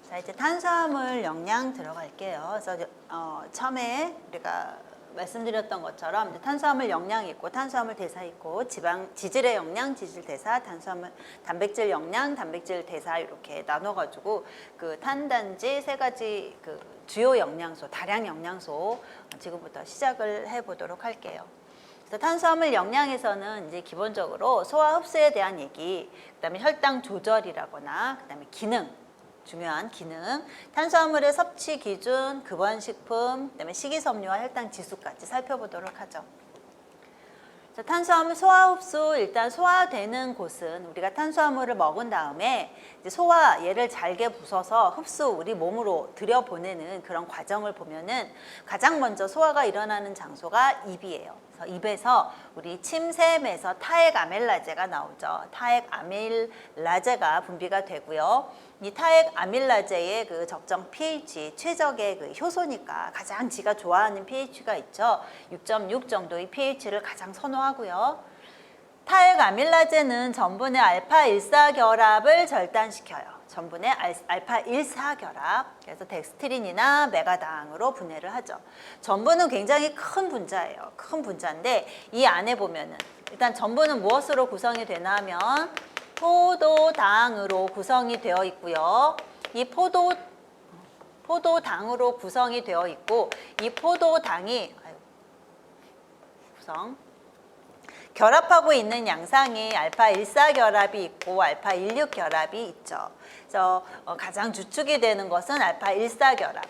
자, 이제 탄수화물 영양 들어갈게요. 그래서 처음에 우리가 말씀드렸던 것처럼 이제 탄수화물 영양이 있고 탄수화물 대사 있고 지질의 영양, 지질 대사, 단백질 영양, 단백질 대사 이렇게 나눠가지고 그 탄단지 세 가지 그 주요 영양소, 다량 영양소 지금부터 시작을 해보도록 할게요. 그래서 탄수화물 영양에서는 이제 기본적으로 소화 흡수에 대한 얘기, 그다음에 혈당 조절이라거나 그다음에 기능. 중요한 기능, 탄수화물의 섭취 기준, 급원식품, 그다음에 식이섬유와 혈당 지수까지 살펴보도록 하죠. 자, 탄수화물 소화 흡수, 일단 소화되는 곳은 우리가 탄수화물을 먹은 다음에 이제 소화, 얘를 잘게 부숴서 흡수, 우리 몸으로 들여보내는 그런 과정을 보면은 가장 먼저 소화가 일어나는 장소가 입이에요. 그래서 입에서 우리 침샘에서 타액 아밀라제가 나오죠. 타액 아밀라제가 분비가 되고요. 이 타액 아밀라제의 그 적정 pH, 최적의 그 효소니까 가장 지가 좋아하는 pH가 있죠. 6.6 정도의 pH를 가장 선호하고요. 타액 아밀라제는 전분의 알파-1,4 결합을 절단시켜요. 전분의 알파-1,4 결합, 그래서 덱스트린이나 메가당으로 분해를 하죠. 전분은 굉장히 큰 분자예요. 큰 분자인데 이 안에 보면은 일단 전분은 무엇으로 구성이 되나 하면 포도당으로 구성이 되어 있고요. 이 포도당으로 구성이 되어 있고 이 포도당이 결합하고 있는 양상이 알파-1,4 결합이 있고 알파-16 결합이 있죠. 그래서 가장 주축이 되는 것은 알파-1,4 결합.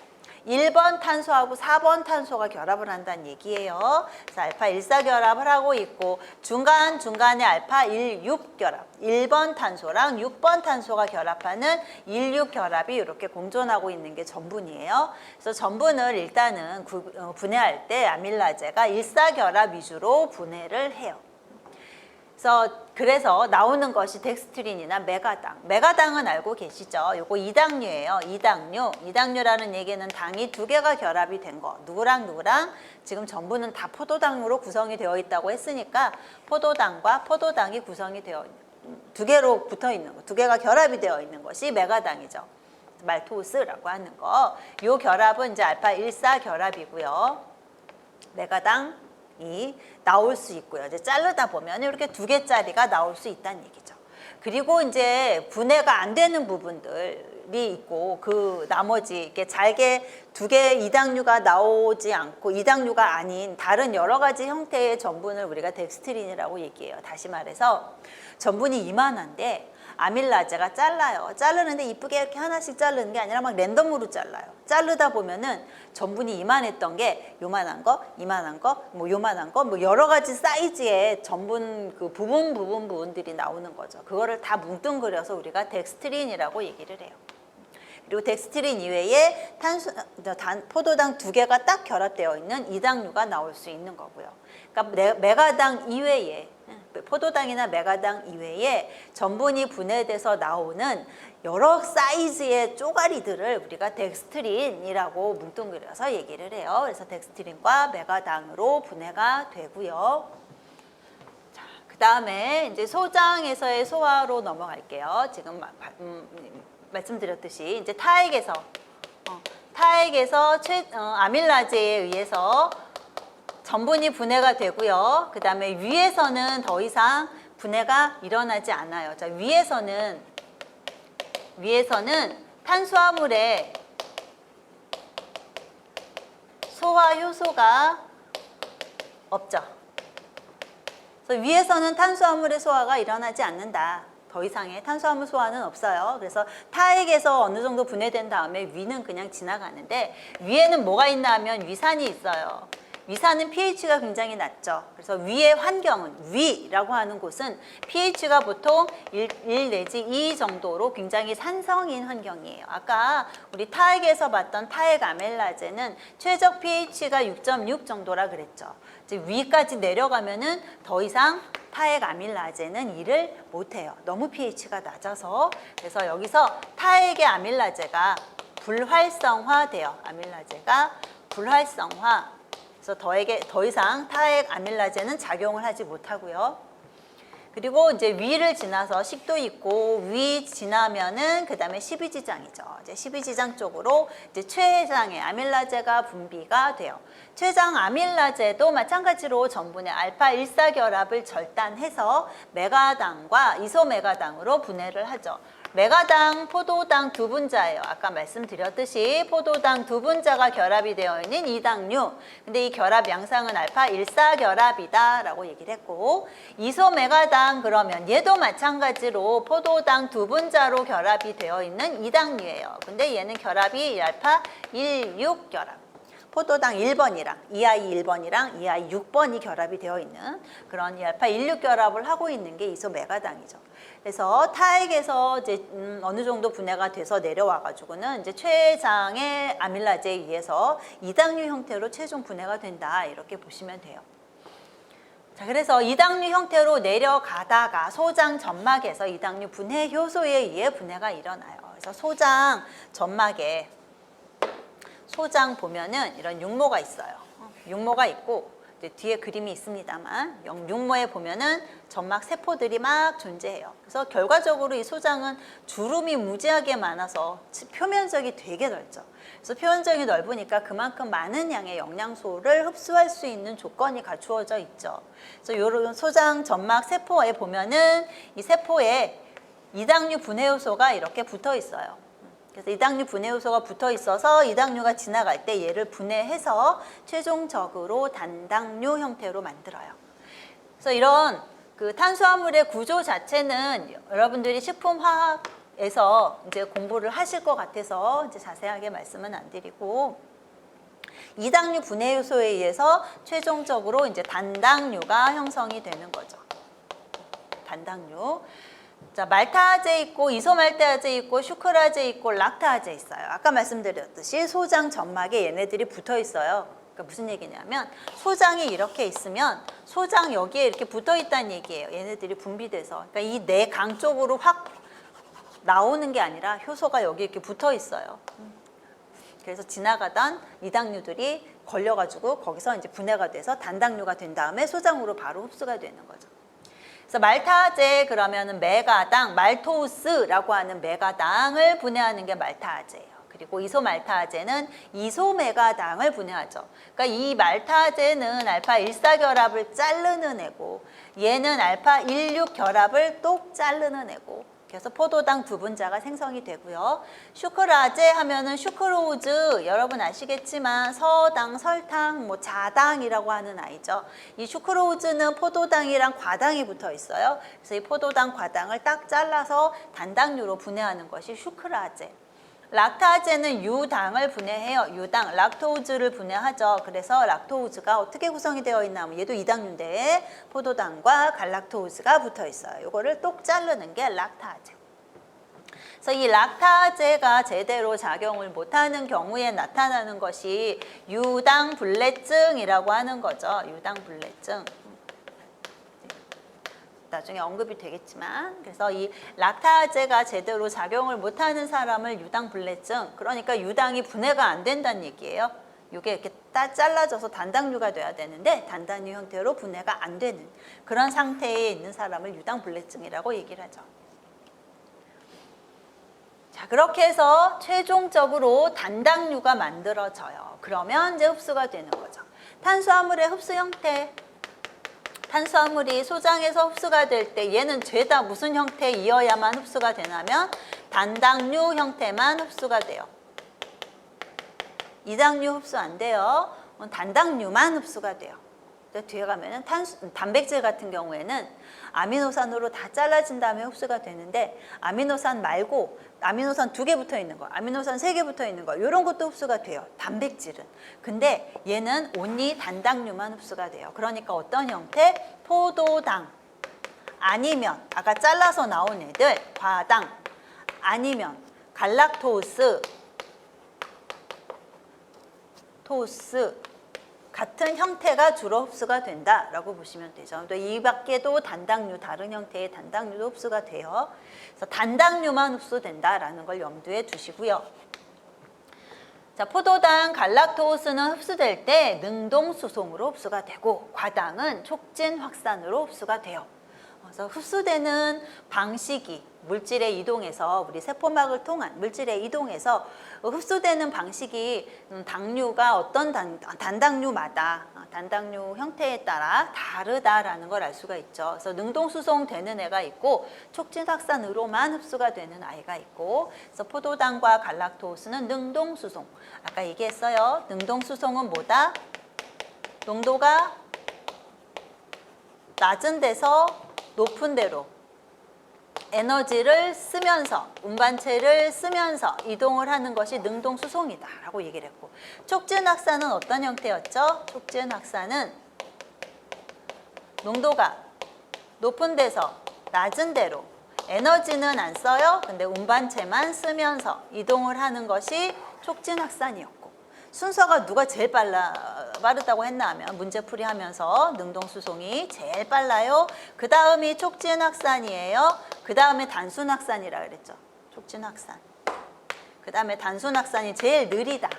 1번 탄소하고 4번 탄소가 결합을 한다는 얘기예요. 그래서 알파-1,4 결합을 하고 있고 중간에 알파-16 결합, 1번 탄소랑 6번 탄소가 결합하는 16 결합이 이렇게 공존하고 있는 게 전분이에요. 그래서 전분을 일단은 분해할 때 아밀라제가 1,4 결합 위주로 분해를 해요. 그래서 나오는 것이 덱스트린이나 메가당. 메가당은 알고 계시죠? 요거 이당류예요. 이당류라는 얘기는 당이 두 개가 결합이 된 거. 누구랑 지금 전부는 다 포도당으로 구성이 되어 있다고 했으니까 포도당과 포도당이 구성이 되어 두 개로 붙어 있는 거. 두 개가 결합이 되어 있는 것이 메가당이죠. 말토스라고 하는 거. 요 결합은 이제 알파-1,4 결합이고요. 메가당 이 나올 수 있고요. 이제 자르다 보면 이렇게 두 개짜리가 나올 수 있다는 얘기죠. 그리고 이제 분해가 안 되는 부분들이 있고 그 나머지 이렇게 잘게 두 개 이당류가 나오지 않고 이당류가 아닌 다른 여러 가지 형태의 전분을 우리가 덱스트린이라고 얘기해요. 다시 말해서 전분이 이만한데 아밀라제가 잘라요. 자르는데 이쁘게 이렇게 하나씩 자르는 게 아니라 막 랜덤으로 잘라요. 자르다 보면은 전분이 이만했던 게 요만한 거, 이만한 거, 뭐 요만한 거, 뭐 여러 가지 사이즈의 전분 그 부분들이 나오는 거죠. 그거를 다 뭉뚱그려서 우리가 덱스트린이라고 얘기를 해요. 그리고 덱스트린 이외에 포도당 두 개가 딱 결합되어 있는 이당류가 나올 수 있는 거고요. 그러니까 메가당 이외에 포도당이나 메가당 이외에 전분이 분해돼서 나오는 여러 사이즈의 쪼가리들을 우리가 덱스트린이라고 뭉뚱그려서 얘기를 해요. 그래서 덱스트린과 메가당으로 분해가 되고요. 자, 그 다음에 이제 소장에서의 소화로 넘어갈게요. 지금 말씀드렸듯이 이제 타액에서 아밀라제에 의해서 전분이 분해가 되고요. 그 다음에 위에서는 더 이상 분해가 일어나지 않아요. 자, 위에서는 탄수화물의 소화 효소가 없죠. 그래서 위에서는 탄수화물의 소화가 일어나지 않는다. 더 이상의 탄수화물 소화는 없어요. 그래서 타액에서 어느 정도 분해된 다음에 위는 그냥 지나가는데 위에는 뭐가 있나 하면 위산이 있어요. 위산은 pH가 굉장히 낮죠. 그래서 위의 환경은, 위라고 하는 곳은 pH가 보통 1 내지 2 정도로 굉장히 산성인 환경이에요. 아까 우리 타액에서 봤던 타액 아밀라제는 최적 pH가 6.6 정도라 그랬죠. 이제 위까지 내려가면은 더 이상 타액 아밀라제는 일을 못해요. 너무 pH가 낮아서. 그래서 여기서 타액의 아밀라제가 불활성화돼요. 아밀라제가 불활성화. 그래서 더 이상 타액 아밀라제는 작용을 하지 못하고요. 그리고 이제 위를 지나서 식도 있고 위 지나면은 그 다음에 12지장이죠. 이제 12지장 쪽으로 이제 췌장의 아밀라제가 분비가 돼요. 췌장 아밀라제도 마찬가지로 전분의 알파 1사 결합을 절단해서 메가당과 이소메가당으로 분해를 하죠. 메가당, 포도당 두 분자예요. 아까 말씀드렸듯이 포도당 두 분자가 결합이 되어 있는 이당류. 근데 이 결합 양상은 알파 1사 결합이다 라고 얘기를 했고, 이소메가당 그러면 얘도 마찬가지로 포도당 두 분자로 결합이 되어 있는 이당류예요. 근데 얘는 결합이 알파 16 결합. 포도당 1번이랑 EI 1번이랑 EI 6번이 결합이 되어 있는 그런 이 알파 16 결합을 하고 있는 게 이소메가당이죠. 그래서 타액에서 이제 어느 정도 분해가 돼서 내려와 가지고는 이제 췌장의 아밀라제에 의해서 이당류 형태로 최종 분해가 된다 이렇게 보시면 돼요. 자, 그래서 이당류 형태로 내려가다가 소장 점막에서 이당류 분해 효소에 의해 분해가 일어나요. 그래서 소장 점막에 소장 보면은 이런 육모가 있어요. 육모가 있고 뒤에 그림이 있습니다만 육모에 보면은 점막 세포들이 막 존재해요. 그래서 결과적으로 이 소장은 주름이 무지하게 많아서 표면적이 되게 넓죠. 그래서 표면적이 넓으니까 그만큼 많은 양의 영양소를 흡수할 수 있는 조건이 갖추어져 있죠. 그래서 이런 소장 점막 세포에 보면은 이 세포에 이당류 분해 요소가 이렇게 붙어 있어요. 그래서 이당류 분해 요소가 붙어 있어서 이당류가 지나갈 때 얘를 분해해서 최종적으로 단당류 형태로 만들어요. 그래서 이런 그 탄수화물의 구조 자체는 여러분들이 식품화학에서 이제 공부를 하실 것 같아서 이제 자세하게 말씀은 안 드리고, 이당류 분해 요소에 의해서 최종적으로 이제 단당류가 형성이 되는 거죠. 단당류. 자, 말타아제 있고 이소말타아제 있고 슈크라제 있고 락타아제 있어요. 아까 말씀드렸듯이 소장 점막에 얘네들이 붙어 있어요. 그러니까 무슨 얘기냐면 소장이 이렇게 있으면 소장 여기에 이렇게 붙어 있다는 얘기예요. 얘네들이 분비돼서. 그러니까 이 내강 쪽으로 확 나오는 게 아니라 효소가 여기 이렇게 붙어 있어요. 그래서 지나가던 이당류들이 걸려가지고 거기서 이제 분해가 돼서 단당류가 된 다음에 소장으로 바로 흡수가 되는 거죠. 그래서 말타아제 그러면은 메가당, 말토우스라고 하는 메가당을 분해하는 게 말타아제예요. 그리고 이소말타아제는 이소메가당을 분해하죠. 그러니까 이 말타아제는 알파 1사 결합을 자르는 애고 얘는 알파 16 결합을 똑 자르는 애고, 그래서 포도당 두 분자가 생성이 되고요. 슈크라제 하면은 슈크로우즈 여러분 아시겠지만 서당, 설탕, 뭐 자당이라고 하는 아이죠. 이 슈크로우즈는 포도당이랑 과당이 붙어 있어요. 그래서 이 포도당, 과당을 딱 잘라서 단당류로 분해하는 것이 슈크라제. 락타아제는 유당을 분해해요. 유당, 락토우즈를 분해하죠. 그래서 락토우즈가 어떻게 구성이 되어 있나 하면 얘도 이당류인데 포도당과 갈락토우즈가 붙어 있어요. 이거를 똑 자르는 게 락타아제. 그래서 이 락타아제가 제대로 작용을 못하는 경우에 나타나는 것이 유당불내증이라고 하는 거죠. 유당불내증. 나중에 언급이 되겠지만, 그래서 이 락타아제가 제대로 작용을 못하는 사람을 유당불내증, 그러니까 유당이 분해가 안 된다는 얘기예요. 이게 이렇게 딱 잘라져서 단당류가 돼야 되는데 단당류 형태로 분해가 안 되는 그런 상태에 있는 사람을 유당불내증이라고 얘기를 하죠. 자, 그렇게 해서 최종적으로 단당류가 만들어져요. 그러면 이제 흡수가 되는 거죠. 탄수화물의 흡수 형태. 탄수화물이 소장에서 흡수가 될 때 얘는 죄다 무슨 형태이어야만 흡수가 되냐면 단당류 형태만 흡수가 돼요. 이당류 흡수 안 돼요. 단당류만 흡수가 돼요. 뒤에 가면은 단백질 같은 경우에는 아미노산으로 다 잘라진 다음에 흡수가 되는데 아미노산 말고 아미노산 2개 붙어 있는 거, 아미노산 3개 붙어 있는 거 이런 것도 흡수가 돼요. 단백질은. 근데 얘는 온리 단당류만 흡수가 돼요. 그러니까 어떤 형태? 포도당 아니면 아까 잘라서 나온 애들 과당 아니면 갈락토스 같은 형태가 주로 흡수가 된다라고 보시면 되죠. 또 이 밖에도 단당류, 다른 형태의 단당류도 흡수가 돼요. 그래서 단당류만 흡수된다라는 걸 염두에 두시고요. 자, 포도당, 갈락토스는 흡수될 때 능동 수송으로 흡수가 되고 과당은 촉진 확산으로 흡수가 돼요. 그래서 흡수되는 방식이 물질의 이동에서 우리 세포막을 통한 물질의 이동에서 흡수되는 방식이 당류가 어떤 단당류마다 단당류 형태에 따라 다르다라는 걸 알 수가 있죠. 그래서 능동수송 되는 애가 있고 촉진확산으로만 흡수가 되는 아이가 있고, 그래서 포도당과 갈락토스는 능동수송. 아까 얘기했어요. 능동수송은 뭐다? 농도가 낮은 데서 높은 데로 에너지를 쓰면서 운반체를 쓰면서 이동을 하는 것이 능동수송이다 라고 얘기를 했고, 촉진확산은 어떤 형태였죠? 촉진확산은 농도가 높은 데서 낮은 데로 에너지는 안 써요. 근데 운반체만 쓰면서 이동을 하는 것이 촉진확산이었고, 순서가 누가 제일 빠르다고 했나 하면 문제풀이 하면서 능동수송이 제일 빨라요. 그 다음이 촉진확산이에요. 그 다음에 단순확산이라 그랬죠. 촉진확산. 그 다음에 단순확산이 제일 느리다.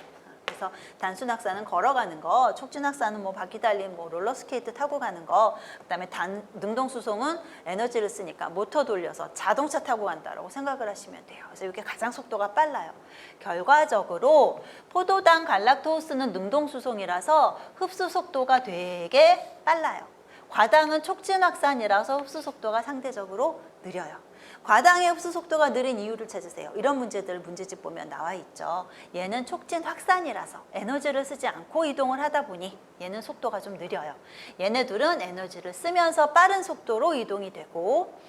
그래서 단순확산은 걸어가는 거, 촉진확산은 뭐 바퀴 달린 뭐 롤러스케이트 타고 가는 거, 그다음에 능동수송은 에너지를 쓰니까 모터 돌려서 자동차 타고 간다라고 생각을 하시면 돼요. 그래서 이게 가장 속도가 빨라요. 결과적으로 포도당 갈락토스는 능동수송이라서 흡수 속도가 되게 빨라요. 과당은 촉진확산이라서 흡수 속도가 상대적으로 느려요. 과당의 흡수 속도가 느린 이유를 찾으세요. 이런 문제들 문제집 보면 나와 있죠. 얘는 촉진 확산이라서 에너지를 쓰지 않고 이동을 하다 보니 얘는 속도가 좀 느려요. 얘네들은 에너지를 쓰면서 빠른 속도로 이동이 되고,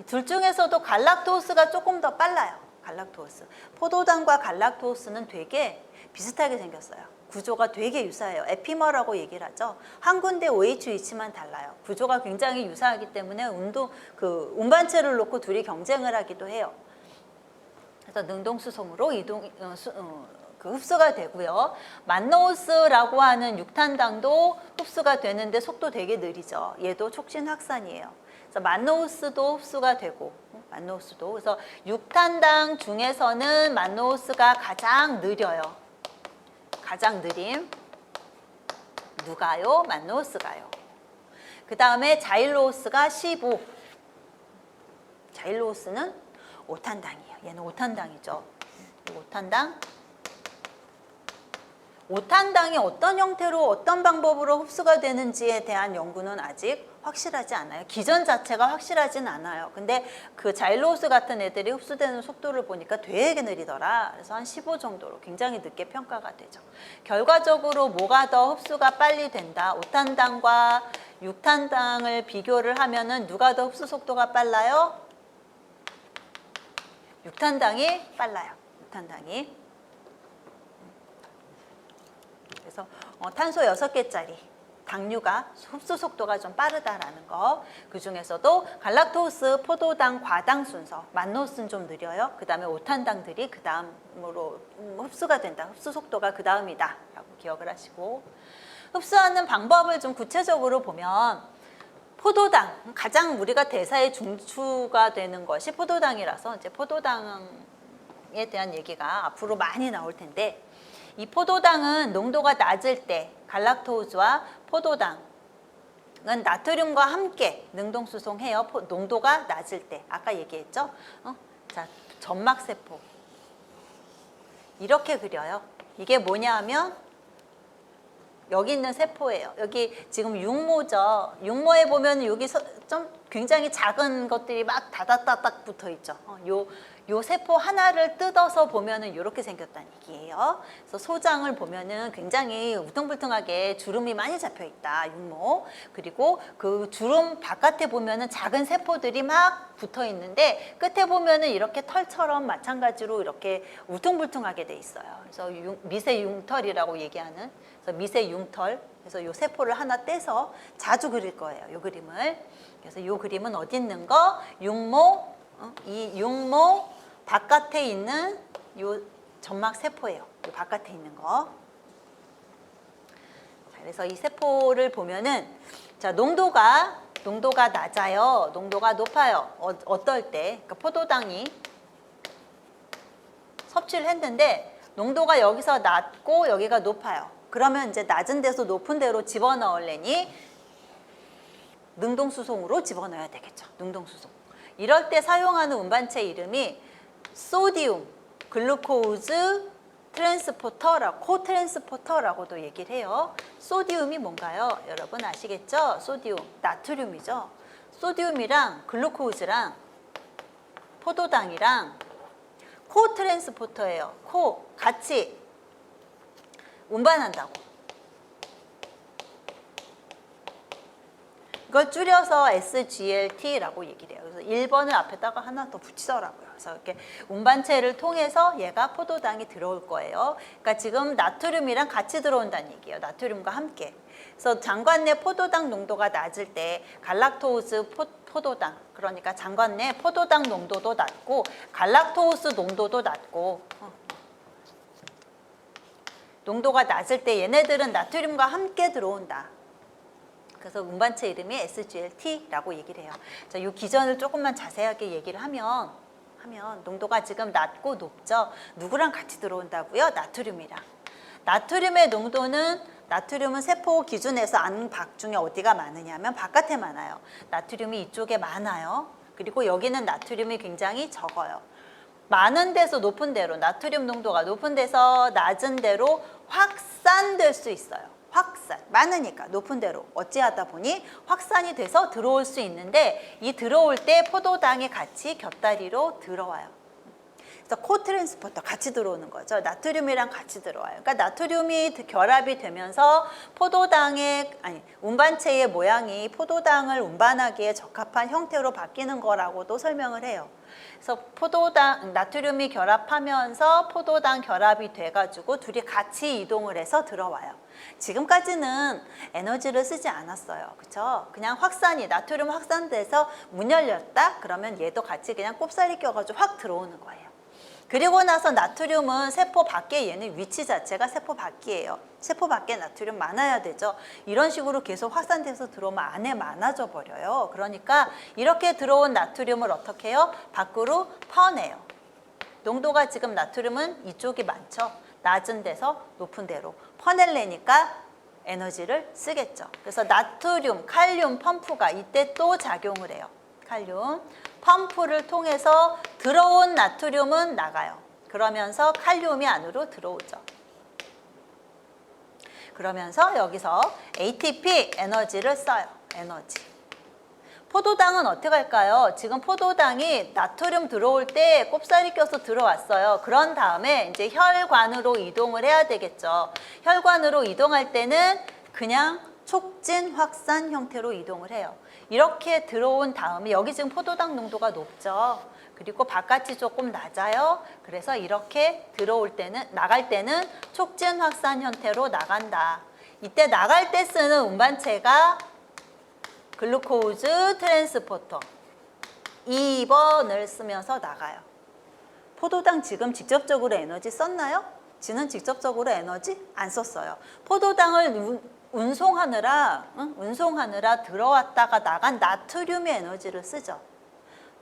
둘 중에서도 갈락토스가 조금 더 빨라요. 갈락토스. 포도당과 갈락토스는 되게 비슷하게 생겼어요. 구조가 되게 유사해요. 에피머라고 얘기를 하죠. 한 군데 OH 위치만 달라요. 구조가 굉장히 유사하기 때문에 운반체를 놓고 둘이 경쟁을 하기도 해요. 그래서 능동수송으로 흡수가 되고요. 만노스라고 하는 육탄당도 흡수가 되는데 속도 되게 느리죠. 얘도 촉진 확산이에요. 그래서 만노스도 흡수가 되고, 만노스도. 그래서 육탄당 중에서는 만노스가 가장 느려요. 가장 느림. 누가요? 만노스가요. 그 다음에 자일로스가 15. 자일로스는 5탄당이에요. 얘는 5탄당이죠. 5탄당. 5탄당이 어떤 형태로 어떤 방법으로 흡수가 되는지에 대한 연구는 아직 확실하지 않아요. 기전 자체가 확실하진 않아요. 근데 그 자일로스 같은 애들이 흡수되는 속도를 보니까 되게 느리더라. 그래서 한 15 정도로 굉장히 늦게 평가가 되죠. 결과적으로 뭐가 더 흡수가 빨리 된다? 5탄당과 6탄당을 비교를 하면은 누가 더 흡수 속도가 빨라요? 6탄당이 빨라요. 6탄당이. 그래서 탄소 6개짜리 당류가 흡수 속도가 좀 빠르다라는 거. 그 중에서도 갈락토스, 포도당, 과당 순서, 만노스는 좀 느려요. 그 다음에 5탄당들이 그 다음으로 흡수가 된다. 흡수 속도가 그 다음이다 라고 기억을 하시고, 흡수하는 방법을 좀 구체적으로 보면 포도당, 가장 우리가 대사의 중추가 되는 것이 포도당이라서 이제 포도당에 대한 얘기가 앞으로 많이 나올 텐데, 이 포도당은 농도가 낮을 때 갈락토스와 포도당은 나트륨과 함께 능동수송해요. 농도가 낮을 때. 아까 얘기했죠? 자, 점막세포. 이렇게 그려요. 이게 뭐냐 하면 여기 있는 세포예요. 여기 지금 육모죠. 육모에 보면 여기 좀 굉장히 작은 것들이 막 다다다닥 붙어 있죠. 요 세포 하나를 뜯어서 보면은 이렇게 생겼다는 얘기예요. 그래서 소장을 보면은 굉장히 우퉁불퉁하게 주름이 많이 잡혀 있다. 육모. 그리고 그 주름 바깥에 보면은 작은 세포들이 막 붙어 있는데 끝에 보면은 이렇게 털처럼 마찬가지로 이렇게 우퉁불퉁하게 돼 있어요. 그래서 미세융털이라고 얘기하는, 그래서 미세융털. 그래서 요 세포를 하나 떼서 자주 그릴 거예요. 요 그림을. 그래서 요 그림은 어디 있는 거? 육모. 이 육모 바깥에 있는 요 점막 세포예요. 요 바깥에 있는 거. 자, 그래서 이 세포를 보면은, 자, 농도가 낮아요. 농도가 높아요. 어떨 때? 그러니까 포도당이 섭취를 했는데 농도가 여기서 낮고 여기가 높아요. 그러면 이제 낮은 데서 높은 데로 집어넣으려니 능동수송으로 집어넣어야 되겠죠. 능동수송. 이럴 때 사용하는 운반체 이름이 소디움, 글루코즈 트랜스포터라고, 코트랜스포터라고도 얘기를 해요. 소디움이 뭔가요? 여러분 아시겠죠? 소디움, 나트륨이죠. 소디움이랑 글루코즈랑 포도당이랑 코트랜스포터예요. 같이 운반한다고. 이걸 줄여서 SGLT라고 얘기를 해요. 그래서 1번을 앞에다가 하나 더 붙이더라고요. 그래서 이렇게 운반체를 통해서 얘가 포도당이 들어올 거예요. 그러니까 지금 나트륨이랑 같이 들어온다는 얘기예요. 나트륨과 함께. 그래서 장관 내 포도당 농도가 낮을 때 갈락토스 포도당, 그러니까 장관 내 포도당 농도도 낮고 갈락토스 농도도 낮고 농도가 낮을 때 얘네들은 나트륨과 함께 들어온다. 그래서 운반체 이름이 SGLT라고 얘기를 해요. 자, 이 기전을 조금만 자세하게 얘기를 하면 농도가 지금 낮고 높죠. 누구랑 같이 들어온다고요? 나트륨이랑. 나트륨의 농도는 나트륨은 세포 기준에서 안 밖 중에 어디가 많으냐면 바깥에 많아요. 나트륨이 이쪽에 많아요. 그리고 여기는 나트륨이 굉장히 적어요. 많은 데서 높은 데로, 나트륨 농도가 높은 데서 낮은 데로 확산될 수 있어요. 확산, 많으니까 높은 데로 어찌하다 보니 확산이 돼서 들어올 수 있는데 이 들어올 때 포도당이 같이 곁다리로 들어와요. 그래서 코트랜스포터 같이 들어오는 거죠. 나트륨이랑 같이 들어와요. 그러니까 나트륨이 결합이 되면서 운반체의 모양이 포도당을 운반하기에 적합한 형태로 바뀌는 거라고도 설명을 해요. 그래서 나트륨이 결합하면서 포도당 결합이 돼가지고 둘이 같이 이동을 해서 들어와요. 지금까지는 에너지를 쓰지 않았어요. 그렇죠? 그냥 나트륨 확산돼서 문 열렸다? 그러면 얘도 같이 그냥 꼽사리 껴가지고 확 들어오는 거예요. 그리고 나서 나트륨은 세포 밖에 얘는 위치 자체가 세포 밖이에요. 세포 밖에 나트륨 많아야 되죠. 이런 식으로 계속 확산돼서 들어오면 안에 많아져 버려요. 그러니까 이렇게 들어온 나트륨을 어떻게 해요? 밖으로 퍼내요. 농도가 지금 나트륨은 이쪽이 많죠. 낮은 데서 높은 데로 퍼내려니까 에너지를 쓰겠죠. 그래서 나트륨, 칼륨 펌프가 이때 또 작용을 해요. 칼륨 펌프를 통해서 들어온 나트륨은 나가요. 그러면서 칼륨이 안으로 들어오죠. 그러면서 여기서 ATP 에너지를 써요. 에너지. 포도당은 어떻게 할까요? 지금 포도당이 나트륨 들어올 때 꼽사리 껴서 들어왔어요. 그런 다음에 이제 혈관으로 이동을 해야 되겠죠. 혈관으로 이동할 때는 그냥 촉진 확산 형태로 이동을 해요. 이렇게 들어온 다음에 여기 지금 포도당 농도가 높죠. 그리고 바깥이 조금 낮아요. 그래서 이렇게 나갈 때는 촉진 확산 형태로 나간다. 이때 나갈 때 쓰는 운반체가 글루코즈 트랜스포터 2번을 쓰면서 나가요. 포도당 지금 직접적으로 에너지 썼나요? 지는 직접적으로 에너지 안 썼어요. 포도당을 운송하느라 들어왔다가 나간 나트륨의 에너지를 쓰죠.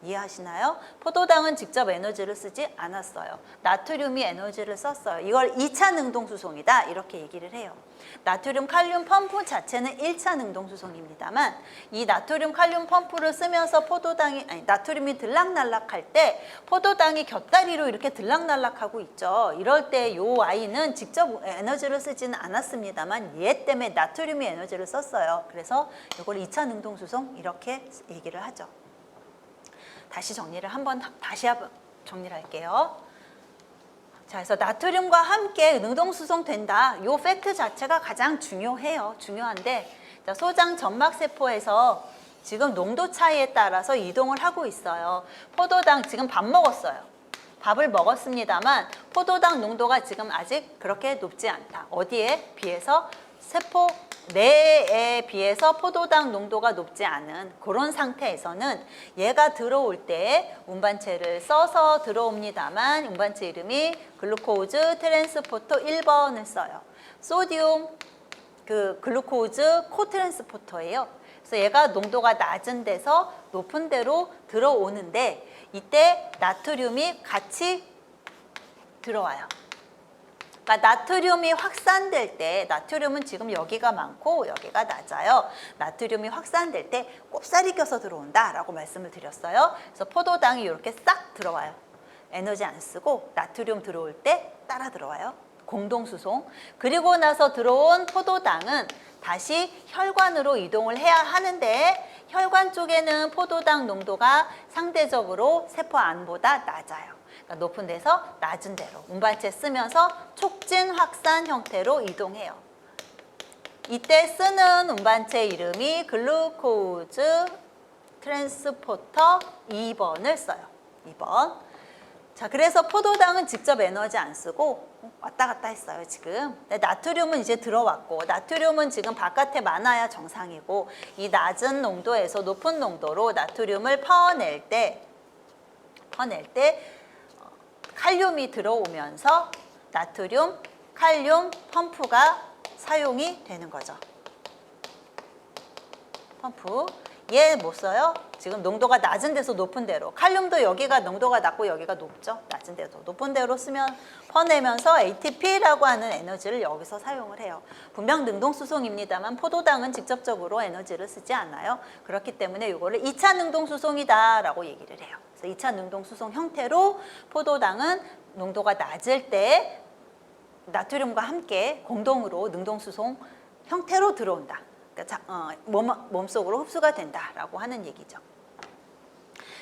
이해하시나요? 포도당은 직접 에너지를 쓰지 않았어요. 나트륨이 에너지를 썼어요. 이걸 2차 능동수송이다 이렇게 얘기를 해요. 나트륨 칼륨 펌프 자체는 1차 능동수송입니다만 이 나트륨 칼륨 펌프를 쓰면서 나트륨이 들락날락할 때 포도당이 곁다리로 이렇게 들락날락하고 있죠. 이럴 때 이 아이는 직접 에너지를 쓰지는 않았습니다만 얘 때문에 나트륨이 에너지를 썼어요. 그래서 이걸 2차 능동수송 이렇게 얘기를 하죠. 다시 정리를 할게요. 자, 그래서 나트륨과 함께 능동수송된다. 이 팩트 자체가 가장 중요해요. 중요한데 소장 점막세포에서 지금 농도 차이에 따라서 이동을 하고 있어요. 포도당 지금 밥 먹었어요. 밥을 먹었습니다만 포도당 농도가 지금 아직 그렇게 높지 않다. 어디에 비해서? 세포 내에 비해서 포도당 농도가 높지 않은 그런 상태에서는 얘가 들어올 때 운반체를 써서 들어옵니다만 운반체 이름이 글루코즈 트랜스포터 1번을 써요. 소디움 글루코즈 코트랜스포터예요. 그래서 얘가 농도가 낮은 데서 높은 데로 들어오는데 이때 나트륨이 같이 들어와요. 그러니까 나트륨이 확산될 때, 나트륨은 지금 여기가 많고 여기가 낮아요. 나트륨이 확산될 때 꼽사리 껴서 들어온다라고 말씀을 드렸어요. 그래서 포도당이 이렇게 싹 들어와요. 에너지 안 쓰고 나트륨 들어올 때 따라 들어와요. 공동수송. 그리고 나서 들어온 포도당은 다시 혈관으로 이동을 해야 하는데 혈관 쪽에는 포도당 농도가 상대적으로 세포 안보다 낮아요. 그러니까 높은 데서 낮은 데로 운반체 쓰면서 촉진 확산 형태로 이동해요. 이때 쓰는 운반체 이름이 글루코즈 트랜스포터 2번을 써요. 2번. 자, 그래서 포도당은 직접 에너지 안 쓰고 왔다 갔다 했어요, 지금. 나트륨은 이제 들어왔고, 나트륨은 지금 바깥에 많아야 정상이고, 이 낮은 농도에서 높은 농도로 나트륨을 퍼낼 때 칼륨이 들어오면서 나트륨, 칼륨 펌프가 사용이 되는 거죠. 펌프. 얘 못 써요? 지금 농도가 낮은 데서 높은 데로. 칼륨도 여기가 농도가 낮고 여기가 높죠. 낮은 데도 높은 데로 쓰면 퍼내면서 ATP라고 하는 에너지를 여기서 사용을 해요. 분명 능동수송입니다만 포도당은 직접적으로 에너지를 쓰지 않아요. 그렇기 때문에 이거를 2차 능동수송이다라고 얘기를 해요. 그래서 2차 능동수송 형태로 포도당은 농도가 낮을 때 나트륨과 함께 공동으로 능동수송 형태로 들어온다. 그러니까 몸속으로 흡수가 된다라고 하는 얘기죠.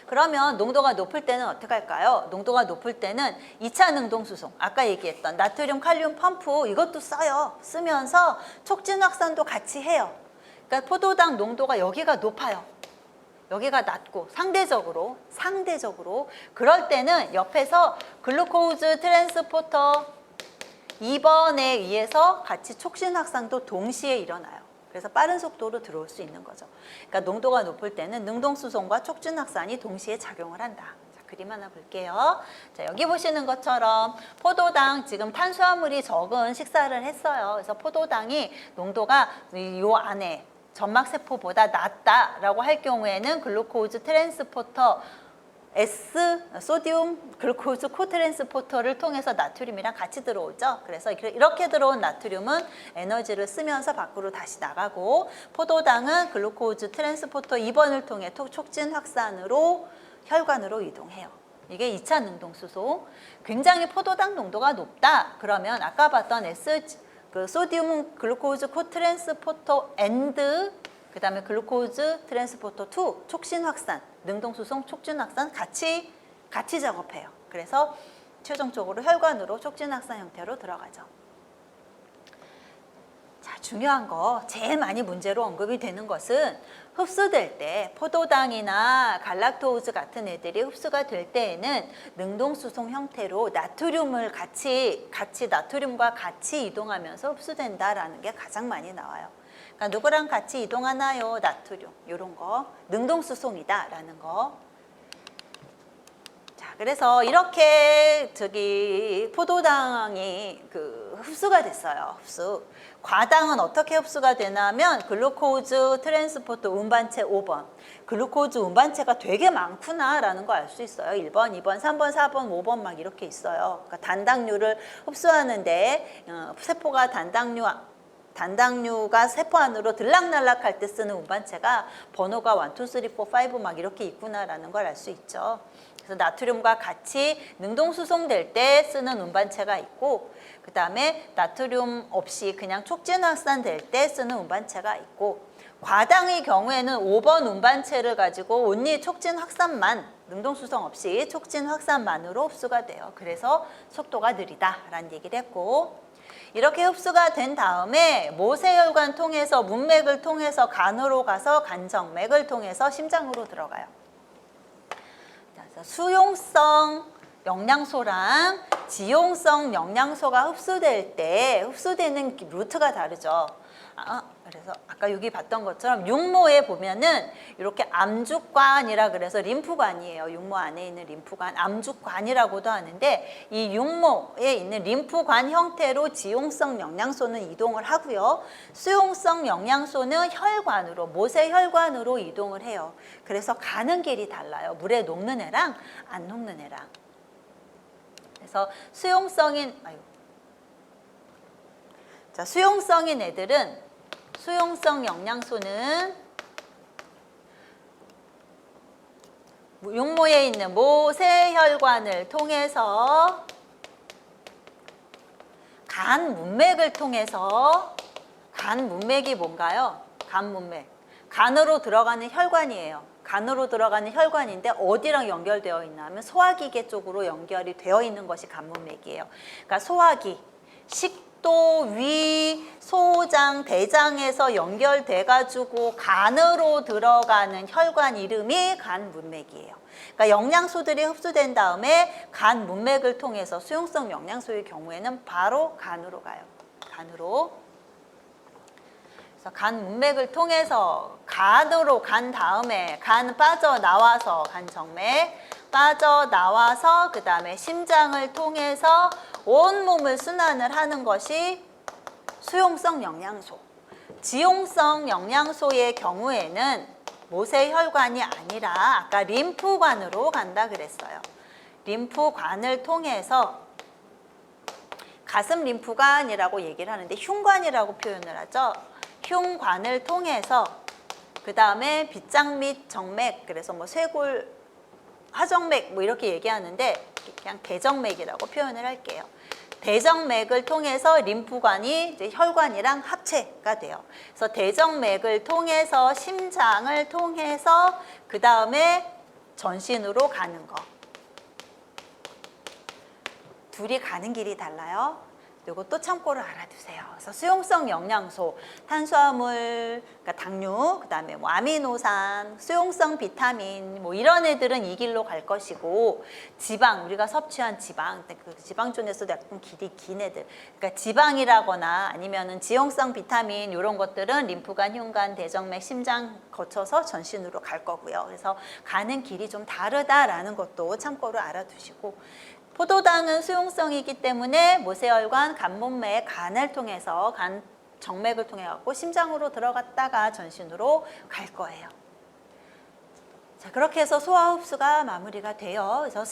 그러면 농도가 높을 때는 어떻게 할까요? 농도가 높을 때는 2차 능동수송, 아까 얘기했던 나트륨, 칼륨 펌프 이것도 써요. 쓰면서 촉진 확산도 같이 해요. 그러니까 포도당 농도가 여기가 높아요. 여기가 낮고 상대적으로 그럴 때는 옆에서 글루코즈 트랜스포터 2번에 의해서 같이 촉진 확산도 동시에 일어나요. 그래서 빠른 속도로 들어올 수 있는 거죠. 그러니까 농도가 높을 때는 능동수송과 촉진 확산이 동시에 작용을 한다. 자, 그림 하나 볼게요. 자, 여기 보시는 것처럼 포도당 지금 탄수화물이 적은 식사를 했어요. 그래서 포도당이 농도가 이 안에 점막세포보다 낮다라고 할 경우에는 글루코즈 트랜스포터 S, 소디움 글루코즈 코트랜스포터를 통해서 나트륨이랑 같이 들어오죠. 그래서 이렇게 들어온 나트륨은 에너지를 쓰면서 밖으로 다시 나가고, 포도당은 글루코즈 트랜스포터 2번을 통해 촉진 확산으로 혈관으로 이동해요. 이게 2차 능동수송. 굉장히 포도당 농도가 높다. 그러면 아까 봤던 소디움 글루코즈 코트랜스포터 엔드, 그 다음에 글루코즈 트랜스포터 2 촉진 확산, 능동수송 촉진 확산 같이 작업해요. 그래서 최종적으로 혈관으로 촉진 확산 형태로 들어가죠. 자, 중요한 거, 제일 많이 문제로 언급이 되는 것은 흡수될 때 포도당이나 갈락토우즈 같은 애들이 흡수가 될 때에는 능동수송 형태로 나트륨을 같이 나트륨과 같이 이동하면서 흡수된다라는 게 가장 많이 나와요. 그러니까 누구랑 같이 이동하나요? 나트륨. 이런 거. 능동수송이다라는 거. 자, 그래서 이렇게 포도당이 흡수가 됐어요. 흡수. 과당은 어떻게 흡수가 되냐면 글루코즈 트랜스포터 운반체 5번. 글루코즈 운반체가 되게 많구나라는 거 알 수 있어요. 1번, 2번, 3번, 4번, 5번 막 이렇게 있어요. 그러니까 단당류를 흡수하는데 세포가 단당류가 세포 안으로 들락날락할 때 쓰는 운반체가 번호가 1, 2, 3, 4, 5 막 이렇게 있구나라는 걸 알 수 있죠. 그래서 나트륨과 같이 능동수송될 때 쓰는 운반체가 있고, 그 다음에 나트륨 없이 그냥 촉진 확산될 때 쓰는 운반체가 있고, 과당의 경우에는 5번 운반체를 가지고 온리 촉진 확산만, 능동수송 없이 촉진 확산만으로 흡수가 돼요. 그래서 속도가 느리다라는 얘기를 했고, 이렇게 흡수가 된 다음에 모세혈관 통해서 문맥을 통해서 간으로 가서 간정맥을 통해서 심장으로 들어가요. 수용성 영양소랑 지용성 영양소가 흡수될 때 흡수되는 루트가 다르죠. 그래서 아까 여기 봤던 것처럼 육모에 보면은 이렇게 암죽관이라 그래서 림프관이에요. 육모 안에 있는 림프관, 암죽관이라고도 하는데, 이 육모에 있는 림프관 형태로 지용성 영양소는 이동을 하고요. 수용성 영양소는 혈관으로, 모세혈관으로 이동을 해요. 그래서 가는 길이 달라요. 물에 녹는 애랑 안 녹는 애랑. 그래서 수용성인 자, 수용성인 애들은 수용성 영양소는 육모에 있는 모세혈관을 통해서 간 문맥을 통해서 간 문맥이 뭔가요? 간 문맥. 간으로 들어가는 혈관이에요. 간으로 들어가는 혈관인데 어디랑 연결되어 있나 하면 소화기계 쪽으로 연결이 되어 있는 것이 간 문맥이에요. 그러니까 소화기, 식도, 위, 소장, 대장에서 연결돼 가지고 간으로 들어가는 혈관 이름이 간 문맥이에요. 그러니까 영양소들이 흡수된 다음에 간 문맥을 통해서 수용성 영양소의 경우에는 바로 간으로 가요. 간으로. 그래서 간 문맥을 통해서 간으로 간 다음에 간 빠져나와서 간정맥 빠져나와서 그 다음에 심장을 통해서 온몸을 순환을 하는 것이 수용성 영양소. 지용성 영양소의 경우에는 모세혈관이 아니라 아까 림프관으로 간다 그랬어요. 림프관을 통해서 가슴 림프관이라고 얘기를 하는데 흉관이라고 표현을 하죠. 흉관을 통해서 그 다음에 빗장 및 정맥, 그래서 뭐 쇄골, 하정맥 뭐 이렇게 얘기하는데 그냥 대정맥이라고 표현을 할게요. 대정맥을 통해서 림프관이 이제 혈관이랑 합체가 돼요. 그래서 대정맥을 통해서 심장을 통해서 그 다음에 전신으로 가는 거. 둘이 가는 길이 달라요. 이것도 참고를 알아두세요. 그래서 수용성 영양소, 탄수화물, 그러니까 당류, 그다음에 뭐 아미노산, 수용성 비타민, 뭐 이런 애들은 이 길로 갈 것이고, 지방, 우리가 섭취한 지방, 그 지방 중에서도 약간 길이 긴 애들, 그러니까 지방이라거나 아니면은 지용성 비타민 이런 것들은 림프관, 흉관, 대정맥, 심장 거쳐서 전신으로 갈 거고요. 그래서 가는 길이 좀 다르다라는 것도 참고로 알아두시고. 포도당은 수용성이기 때문에 모세혈관, 간문맥, 간을 통해서 간 정맥을 통해 갖고 심장으로 들어갔다가 전신으로 갈 거예요. 자, 그렇게 해서 소화 흡수가 마무리가 돼요. 그래서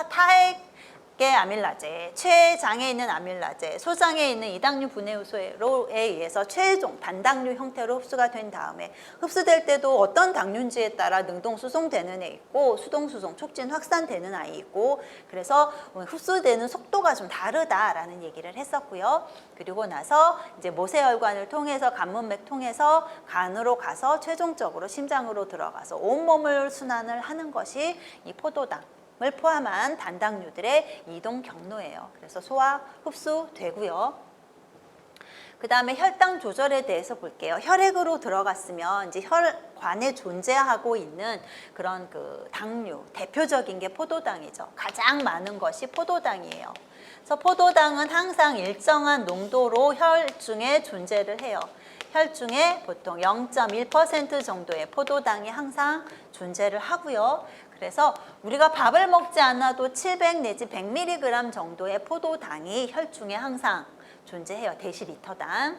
타액의 아밀라제, 췌장에 있는 아밀라제, 소장에 있는 이당류 분해 효소에 의해서 최종 단당류 형태로 흡수가 된 다음에 흡수될 때도 어떤 당류인지에 따라 능동 수송되는 애 있고 수동 수송, 촉진, 확산되는 아이 있고, 그래서 흡수되는 속도가 좀 다르다라는 얘기를 했었고요. 그리고 나서 이제 모세혈관을 통해서 간문맥 통해서 간으로 가서 최종적으로 심장으로 들어가서 온몸을 순환을 하는 것이 이 포도당 을 포함한 단당류들의 이동 경로예요. 그래서 소화, 흡수 되고요. 그 다음에 혈당 조절에 대해서 볼게요. 혈액으로 들어갔으면 이제 혈관에 존재하고 있는 그런 그 당류, 대표적인 게 포도당이죠. 가장 많은 것이 포도당이에요. 그래서 포도당은 항상 일정한 농도로 혈중에 존재를 해요. 혈중에 보통 0.1% 정도의 포도당이 항상 존재를 하고요. 그래서 우리가 밥을 먹지 않아도 700 내지 100mg 정도의 포도당이 혈중에 항상 존재해요. 데시리터당.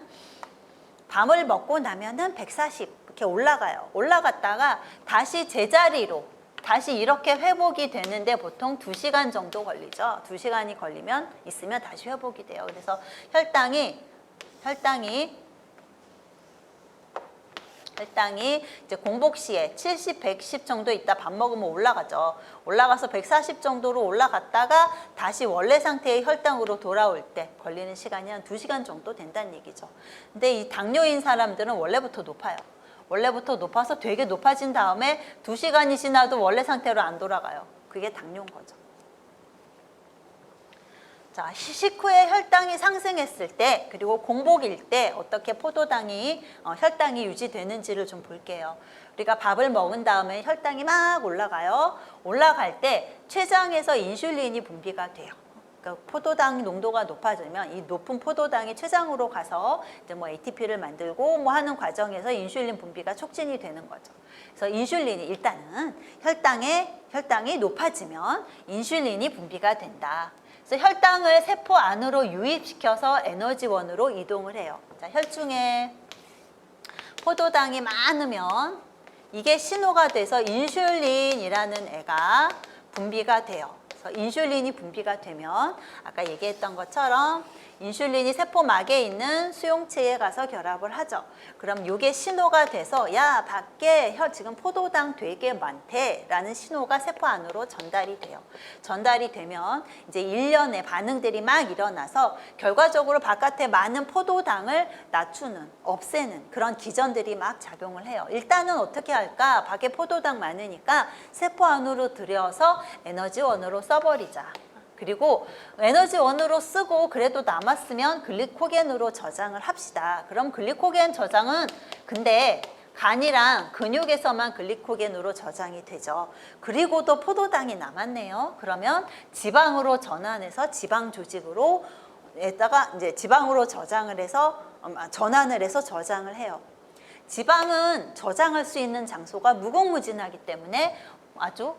밥을 먹고 나면은 140 이렇게 올라가요. 올라갔다가 다시 제자리로 다시 이렇게 회복이 되는데 보통 2시간 정도 걸리죠. 2시간이 걸리면 있으면 다시 회복이 돼요. 그래서 혈당이 이제 공복 시에 70, 110 정도 있다 밥 먹으면 올라가죠. 올라가서 140 정도로 올라갔다가 다시 원래 상태의 혈당으로 돌아올 때 걸리는 시간이 한 2시간 정도 된다는 얘기죠. 근데 이 당뇨인 사람들은 원래부터 높아요. 원래부터 높아서 되게 높아진 다음에 2시간이 지나도 원래 상태로 안 돌아가요. 그게 당뇨인 거죠. 자, 식후에 혈당이 상승했을 때 그리고 공복일 때 어떻게 포도당이 혈당이 유지되는지를 좀 볼게요. 우리가 밥을 먹은 다음에 혈당이 막 올라가요. 올라갈 때 췌장에서 인슐린이 분비가 돼요. 그러니까 포도당 농도가 높아지면 이 높은 포도당이 췌장으로 가서 이제 뭐 ATP를 만들고 뭐 하는 과정에서 인슐린 분비가 촉진이 되는 거죠. 그래서 인슐린이 일단은 혈당이 높아지면 인슐린이 분비가 된다. 그래서 혈당을 세포 안으로 유입시켜서 에너지원으로 이동을 해요. 자, 혈중에 포도당이 많으면 이게 신호가 돼서 인슐린이라는 애가 분비가 돼요. 그래서 인슐린이 분비가 되면 아까 얘기했던 것처럼 인슐린이 세포막에 있는 수용체에 가서 결합을 하죠. 그럼 이게 신호가 돼서 야 밖에 지금 포도당 되게 많대 라는 신호가 세포 안으로 전달이 돼요. 전달이 되면 이제 일련의 반응들이 막 일어나서 결과적으로 바깥에 많은 포도당을 낮추는, 없애는 그런 기전들이 막 작용을 해요. 일단은 어떻게 할까? 밖에 포도당 많으니까 세포 안으로 들여서 에너지원으로 써버리자. 그리고 에너지원으로 쓰고 그래도 남았으면 글리코겐으로 저장을 합시다. 그럼 글리코겐 저장은 근데 간이랑 근육에서만 글리코겐으로 저장이 되죠. 그리고도 포도당이 남았네요. 그러면 지방으로 전환해서 지방 조직으로 에다가 이제 지방으로 저장을 해서 전환을 해서 저장을 해요. 지방은 저장할 수 있는 장소가 무궁무진하기 때문에 아주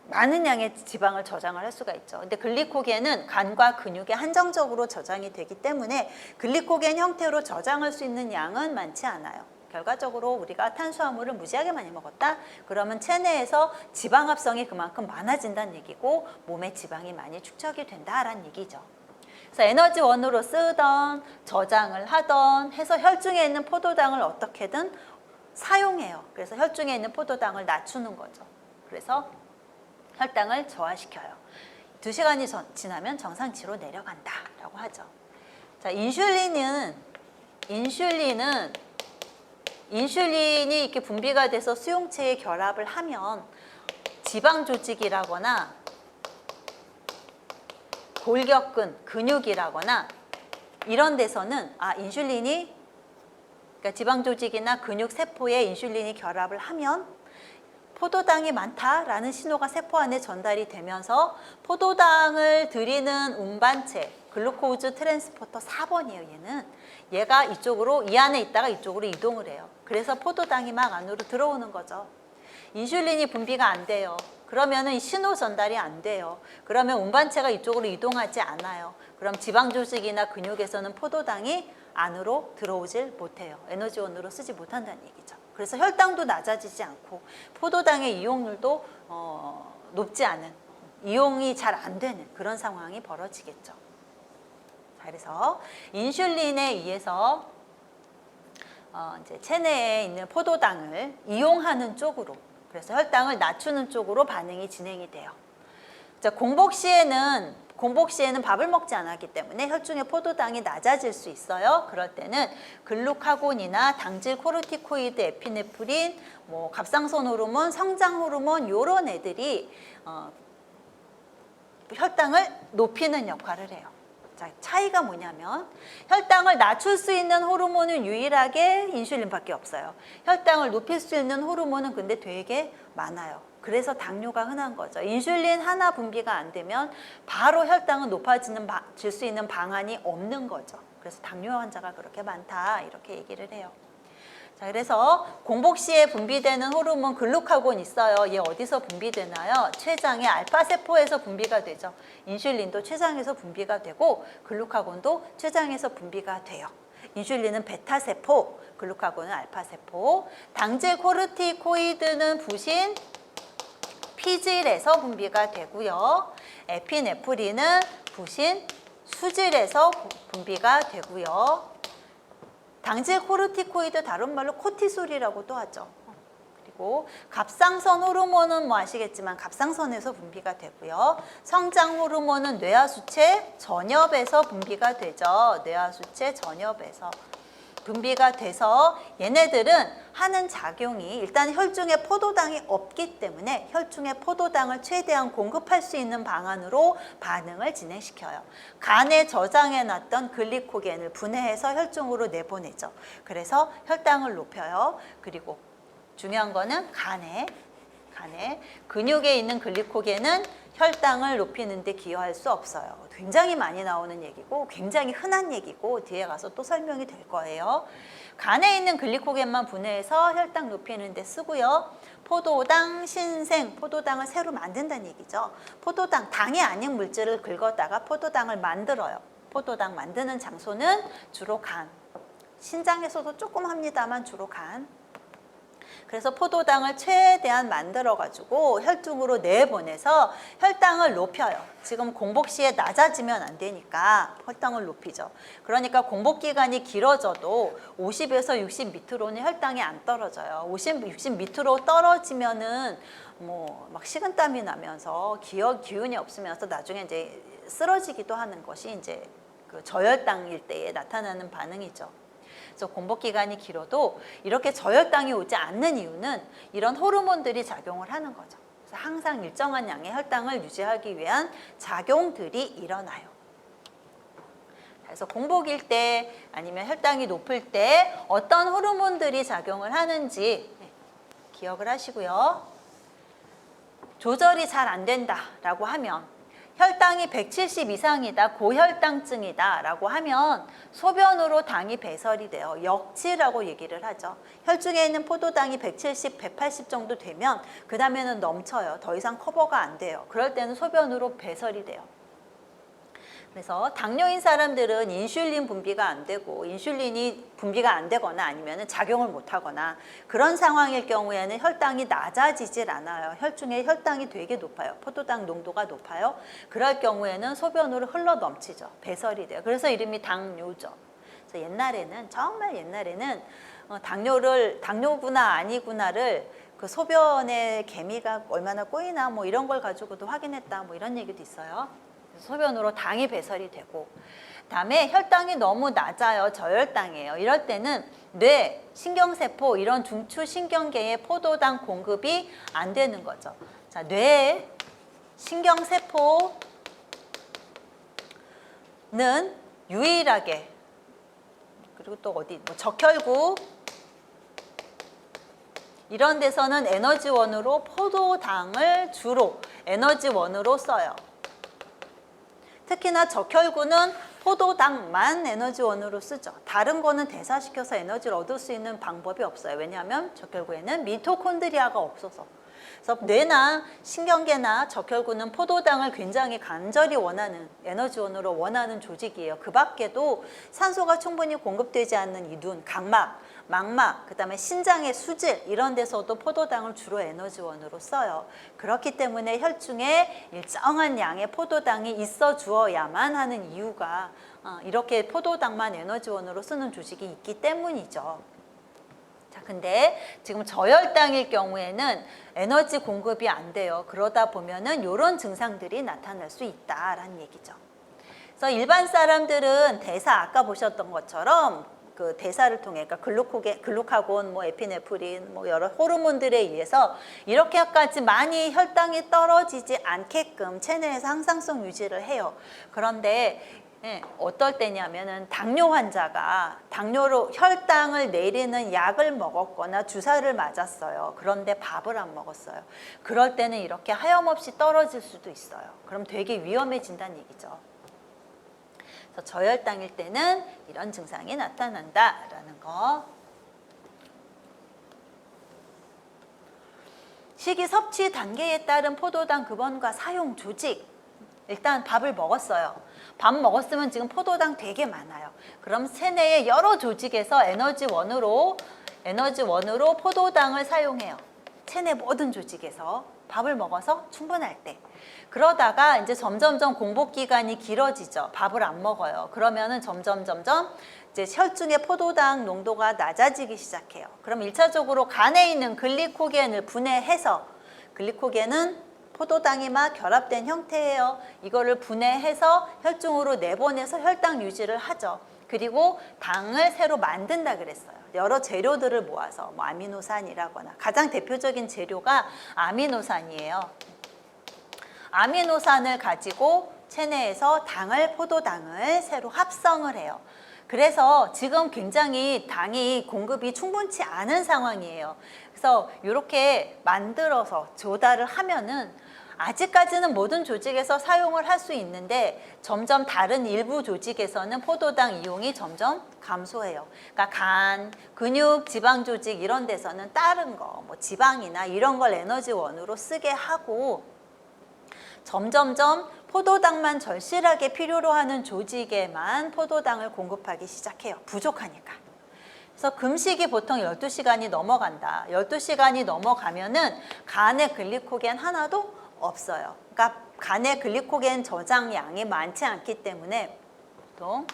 많은 양의 지방을 저장을 할 수가 있죠. 근데 글리코겐은 간과 근육에 한정적으로 저장이 되기 때문에 글리코겐 형태로 저장할 수 있는 양은 많지 않아요. 결과적으로 우리가 탄수화물을 무지하게 많이 먹었다? 그러면 체내에서 지방 합성이 그만큼 많아진다는 얘기고 몸에 지방이 많이 축적이 된다라는 얘기죠. 그래서 에너지원으로 쓰던 저장을 하던 해서 혈중에 있는 포도당을 어떻게든 사용해요. 그래서 혈중에 있는 포도당을 낮추는 거죠. 그래서 혈당을 저하시켜요. 2시간이 지나면 정상치로 내려간다라고 하죠. 자, 인슐린이 이렇게 분비가 돼서 수용체에 결합을 하면 지방 조직이라거나 골격근, 근육이라거나 이런 데서는 인슐린이 그러니까 지방 조직이나 근육 세포에 인슐린이 결합을 하면 포도당이 많다라는 신호가 세포 안에 전달이 되면서 포도당을 들이는 운반체 글루코즈 트랜스포터 4번이에요. 얘가 이쪽으로 이 안에 있다가 이쪽으로 이동을 해요. 그래서 포도당이 막 안으로 들어오는 거죠. 인슐린이 분비가 안 돼요. 그러면은 신호 전달이 안 돼요. 그러면 운반체가 이쪽으로 이동하지 않아요. 그럼 지방 조직이나 근육에서는 포도당이 안으로 들어오질 못해요. 에너지원으로 쓰지 못한다는 얘기죠. 그래서 혈당도 낮아지지 않고 포도당의 이용률도 높지 않은, 이용이 잘 안 되는 그런 상황이 벌어지겠죠. 자, 그래서 인슐린에 의해서 이제 체내에 있는 포도당을 이용하는 쪽으로, 그래서 혈당을 낮추는 쪽으로 반응이 진행이 돼요. 자, 공복 시에는 밥을 먹지 않았기 때문에 혈중의 포도당이 낮아질 수 있어요. 그럴 때는 글루카곤이나 당질 코르티코이드, 에피네프린, 갑상선 호르몬, 성장 호르몬 이런 애들이 혈당을 높이는 역할을 해요. 자, 차이가 뭐냐면 혈당을 낮출 수 있는 호르몬은 유일하게 인슐린밖에 없어요. 혈당을 높일 수 있는 호르몬은 근데 되게 많아요. 그래서 당뇨가 흔한 거죠. 인슐린 하나 분비가 안 되면 바로 혈당은 높아질 수 있는 방안이 없는 거죠. 그래서 당뇨 환자가 그렇게 많다 이렇게 얘기를 해요. 자, 그래서 공복 시에 분비되는 호르몬 글루카곤 있어요. 얘 어디서 분비되나요? 췌장의 알파세포에서 분비가 되죠. 인슐린도 췌장에서 분비가 되고 글루카곤도 췌장에서 분비가 돼요. 인슐린은 베타세포, 글루카곤은 알파세포. 당질 코르티코이드는 부신 피질에서 분비가 되고요. 에피네프린은 부신 수질에서 분비가 되고요. 당질 코르티코이드 다른 말로 코티솔이라고도 하죠. 그리고 갑상선 호르몬은 아시겠지만 갑상선에서 분비가 되고요. 성장 호르몬은 뇌하수체 전엽에서 분비가 되죠. 뇌하수체 전엽에서 분비가 돼서 얘네들은 하는 작용이 일단 혈중에 포도당이 없기 때문에 혈중에 포도당을 최대한 공급할 수 있는 방안으로 반응을 진행시켜요. 간에 저장해놨던 글리코겐을 분해해서 혈중으로 내보내죠. 그래서 혈당을 높여요. 그리고 중요한 거는 간에 근육에 있는 글리코겐은 혈당을 높이는 데 기여할 수 없어요. 굉장히 많이 나오는 얘기고 굉장히 흔한 얘기고 뒤에 가서 또 설명이 될 거예요. 간에 있는 글리코겐만 분해해서 혈당 높이는 데 쓰고요. 포도당, 신생, 포도당을 새로 만든다는 얘기죠. 포도당, 당이 아닌 물질을 긁었다가 포도당을 만들어요. 포도당 만드는 장소는 주로 간. 신장에서도 조금 합니다만 주로 간. 그래서 포도당을 최대한 만들어가지고 혈중으로 내보내서 혈당을 높여요. 지금 공복 시에 낮아지면 안 되니까 혈당을 높이죠. 그러니까 공복 기간이 길어져도 50에서 60 밑으로는 혈당이 안 떨어져요. 50, 60 밑으로 떨어지면은 뭐 막 식은땀이 나면서 기운이 없으면서 나중에 이제 쓰러지기도 하는 것이 이제 그 저혈당일 때에 나타나는 반응이죠. 그래서 공복 기간이 길어도 이렇게 저혈당이 오지 않는 이유는 이런 호르몬들이 작용을 하는 거죠. 그래서 항상 일정한 양의 혈당을 유지하기 위한 작용들이 일어나요. 그래서 공복일 때 아니면 혈당이 높을 때 어떤 호르몬들이 작용을 하는지 기억을 하시고요. 조절이 잘 안 된다라고 하면 혈당이 170 이상이다, 고혈당증이다 라고 하면 소변으로 당이 배설이 돼요. 역치라고 얘기를 하죠. 혈중에 있는 포도당이 170, 180 정도 되면 그 다음에는 넘쳐요. 더 이상 커버가 안 돼요. 그럴 때는 소변으로 배설이 돼요. 그래서 당뇨인 사람들은 인슐린 분비가 안 되고 인슐린이 분비가 안 되거나 아니면 작용을 못 하거나 그런 상황일 경우에는 혈당이 낮아지질 않아요. 혈중에 혈당이 되게 높아요. 포도당 농도가 높아요. 그럴 경우에는 소변으로 흘러 넘치죠. 배설이 돼요. 그래서 이름이 당뇨죠. 그래서 옛날에는 정말 옛날에는 당뇨구나 아니구나를 그 소변에 개미가 얼마나 꼬이나 뭐 이런 걸 가지고도 확인했다 뭐 이런 얘기도 있어요. 소변으로 당이 배설이 되고 다음에 혈당이 너무 낮아요. 저혈당이에요. 이럴 때는 뇌, 신경세포 이런 중추신경계의 포도당 공급이 안 되는 거죠. 자, 뇌, 신경세포는 유일하게 그리고 또 어디 뭐 적혈구 이런 데서는 에너지원으로 포도당을 주로 에너지원으로 써요. 특히나 적혈구는 포도당만 에너지원으로 쓰죠. 다른 거는 대사시켜서 에너지를 얻을 수 있는 방법이 없어요. 왜냐하면 적혈구에는 미토콘드리아가 없어서. 그래서 뇌나 신경계나 적혈구는 포도당을 굉장히 간절히 원하는 에너지원으로 원하는 조직이에요. 그 밖에도 산소가 충분히 공급되지 않는 이 눈, 각막, 망막, 그 다음에 신장의 수질 이런 데서도 포도당을 주로 에너지원으로 써요. 그렇기 때문에 혈중에 일정한 양의 포도당이 있어 주어야만 하는 이유가 이렇게 포도당만 에너지원으로 쓰는 조직이 있기 때문이죠. 자, 근데 지금 저혈당일 경우에는 에너지 공급이 안 돼요. 그러다 보면은 이런 증상들이 나타날 수 있다라는 얘기죠. 그래서 일반 사람들은 대사 아까 보셨던 것처럼 그 대사를 통해 그러니까 글루카곤, 뭐 에피네프린, 뭐 여러 호르몬들에 의해서 이렇게까지 많이 혈당이 떨어지지 않게끔 체내에서 항상성 유지를 해요. 그런데 어떨 때냐면은 당뇨 환자가 당뇨로 혈당을 내리는 약을 먹었거나 주사를 맞았어요. 그런데 밥을 안 먹었어요. 그럴 때는 이렇게 하염없이 떨어질 수도 있어요. 그럼 되게 위험해진다는 얘기죠. 그래서 저혈당일 때는 이런 증상이 나타난다라는 거. 식이 섭취 단계에 따른 포도당 급원과 사용 조직. 일단 밥을 먹었어요. 밥 먹었으면 지금 포도당 되게 많아요. 그럼 체내의 여러 조직에서 에너지원으로 포도당을 사용해요. 체내 모든 조직에서 밥을 먹어서 충분할 때. 그러다가 이제 점점점 공복 기간이 길어지죠. 밥을 안 먹어요. 그러면은 점점 이제 혈중의 포도당 농도가 낮아지기 시작해요. 그럼 1차적으로 간에 있는 글리코겐을 분해해서 글리코겐은 포도당이 막 결합된 형태예요. 이거를 분해해서 혈중으로 내보내서 혈당 유지를 하죠. 그리고 당을 새로 만든다 그랬어요. 여러 재료들을 모아서 뭐 아미노산이라거나 가장 대표적인 재료가 아미노산이에요. 아미노산을 가지고 체내에서 포도당을 새로 합성을 해요. 그래서 지금 굉장히 당이 공급이 충분치 않은 상황이에요. 그래서 이렇게 만들어서 조달을 하면은 아직까지는 모든 조직에서 사용을 할 수 있는데 점점 다른 일부 조직에서는 포도당 이용이 점점 감소해요. 그러니까 간, 근육, 지방 조직 이런 데서는 다른 거, 뭐 지방이나 이런 걸 에너지원으로 쓰게 하고 점점점 포도당만 절실하게 필요로 하는 조직에만 포도당을 공급하기 시작해요. 부족하니까. 그래서 금식이 보통 12시간이 넘어간다. 12시간이 넘어가면은 간에 글리코겐 하나도 없어요. 그러니까 간에 글리코겐 저장량이 많지 않기 때문에 보통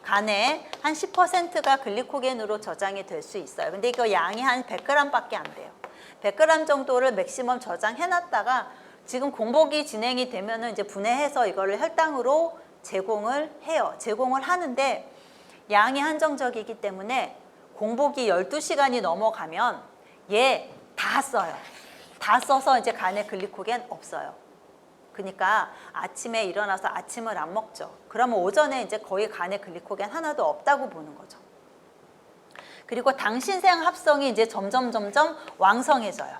간에 한 10%가 글리코겐으로 저장이 될 수 있어요. 근데 이거 양이 한 100g밖에 안 돼요. 100g 정도를 맥시멈 저장해 놨다가 지금 공복이 진행이 되면은 이제 분해해서 이거를 혈당으로 제공을 해요. 제공을 하는데 양이 한정적이기 때문에 공복이 12시간이 넘어가면 얘 다 써요. 다 써서 이제 간에 글리코겐 없어요. 그러니까 아침에 일어나서 아침을 안 먹죠. 그러면 오전에 이제 거의 간에 글리코겐 하나도 없다고 보는 거죠. 그리고 당신생 합성이 이제 점점 왕성해져요.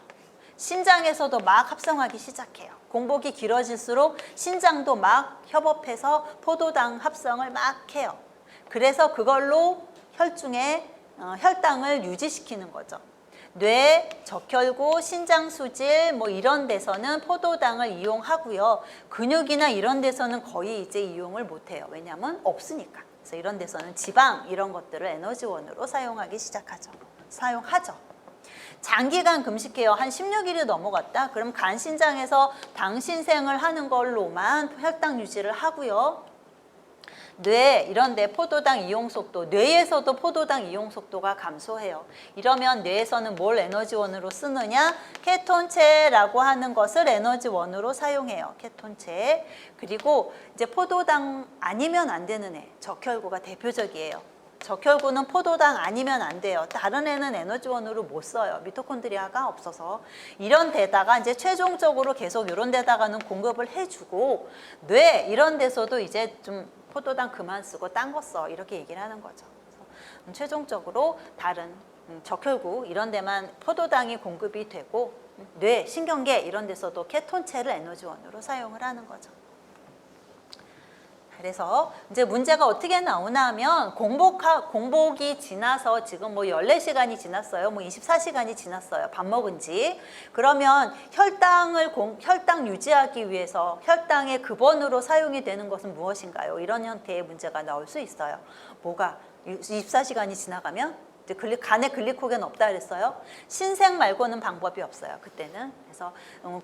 신장에서도 막 합성하기 시작해요. 공복이 길어질수록 신장도 막 협업해서 포도당 합성을 막 해요. 그래서 그걸로 혈중에 혈당을 유지시키는 거죠. 뇌, 적혈구, 신장 수질 뭐 이런 데서는 포도당을 이용하고요. 근육이나 이런 데서는 거의 이제 이용을 못 해요. 왜냐하면 없으니까. 그래서 이런 데서는 지방 이런 것들을 에너지원으로 사용하죠. 장기간 금식해요. 한 16일이 넘어갔다. 그럼 간 신장에서 당신생을 하는 걸로만 혈당 유지를 하고요. 뇌 이런 데 포도당 이용 속도, 뇌에서도 포도당 이용 속도가 감소해요. 이러면 뇌에서는 뭘 에너지원으로 쓰느냐? 케톤체라고 하는 것을 에너지원으로 사용해요. 케톤체. 그리고 이제 포도당 아니면 안 되는 애, 적혈구가 대표적이에요. 적혈구는 포도당 아니면 안 돼요. 다른 애는 에너지원으로 못 써요. 미토콘드리아가 없어서. 이런 데다가 이제 최종적으로 계속 이런 데다가는 공급을 해주고 뇌 이런 데서도 이제 좀 포도당 그만 쓰고 딴 거 써. 이렇게 얘기를 하는 거죠. 그래서 최종적으로 다른 적혈구 이런 데만 포도당이 공급이 되고 뇌, 신경계 이런 데서도 케톤체를 에너지원으로 사용을 하는 거죠. 그래서 이제 문제가 어떻게 나오나 하면 공복이 지나서 지금 뭐 14시간이 지났어요. 뭐 24시간이 지났어요. 밥 먹은 지. 그러면 혈당 유지하기 위해서 혈당의 급원으로 사용이 되는 것은 무엇인가요? 이런 형태의 문제가 나올 수 있어요. 뭐가 24시간이 지나가면 이제 간에 글리코겐 없다 그랬어요. 신생 말고는 방법이 없어요. 그때는. 그래서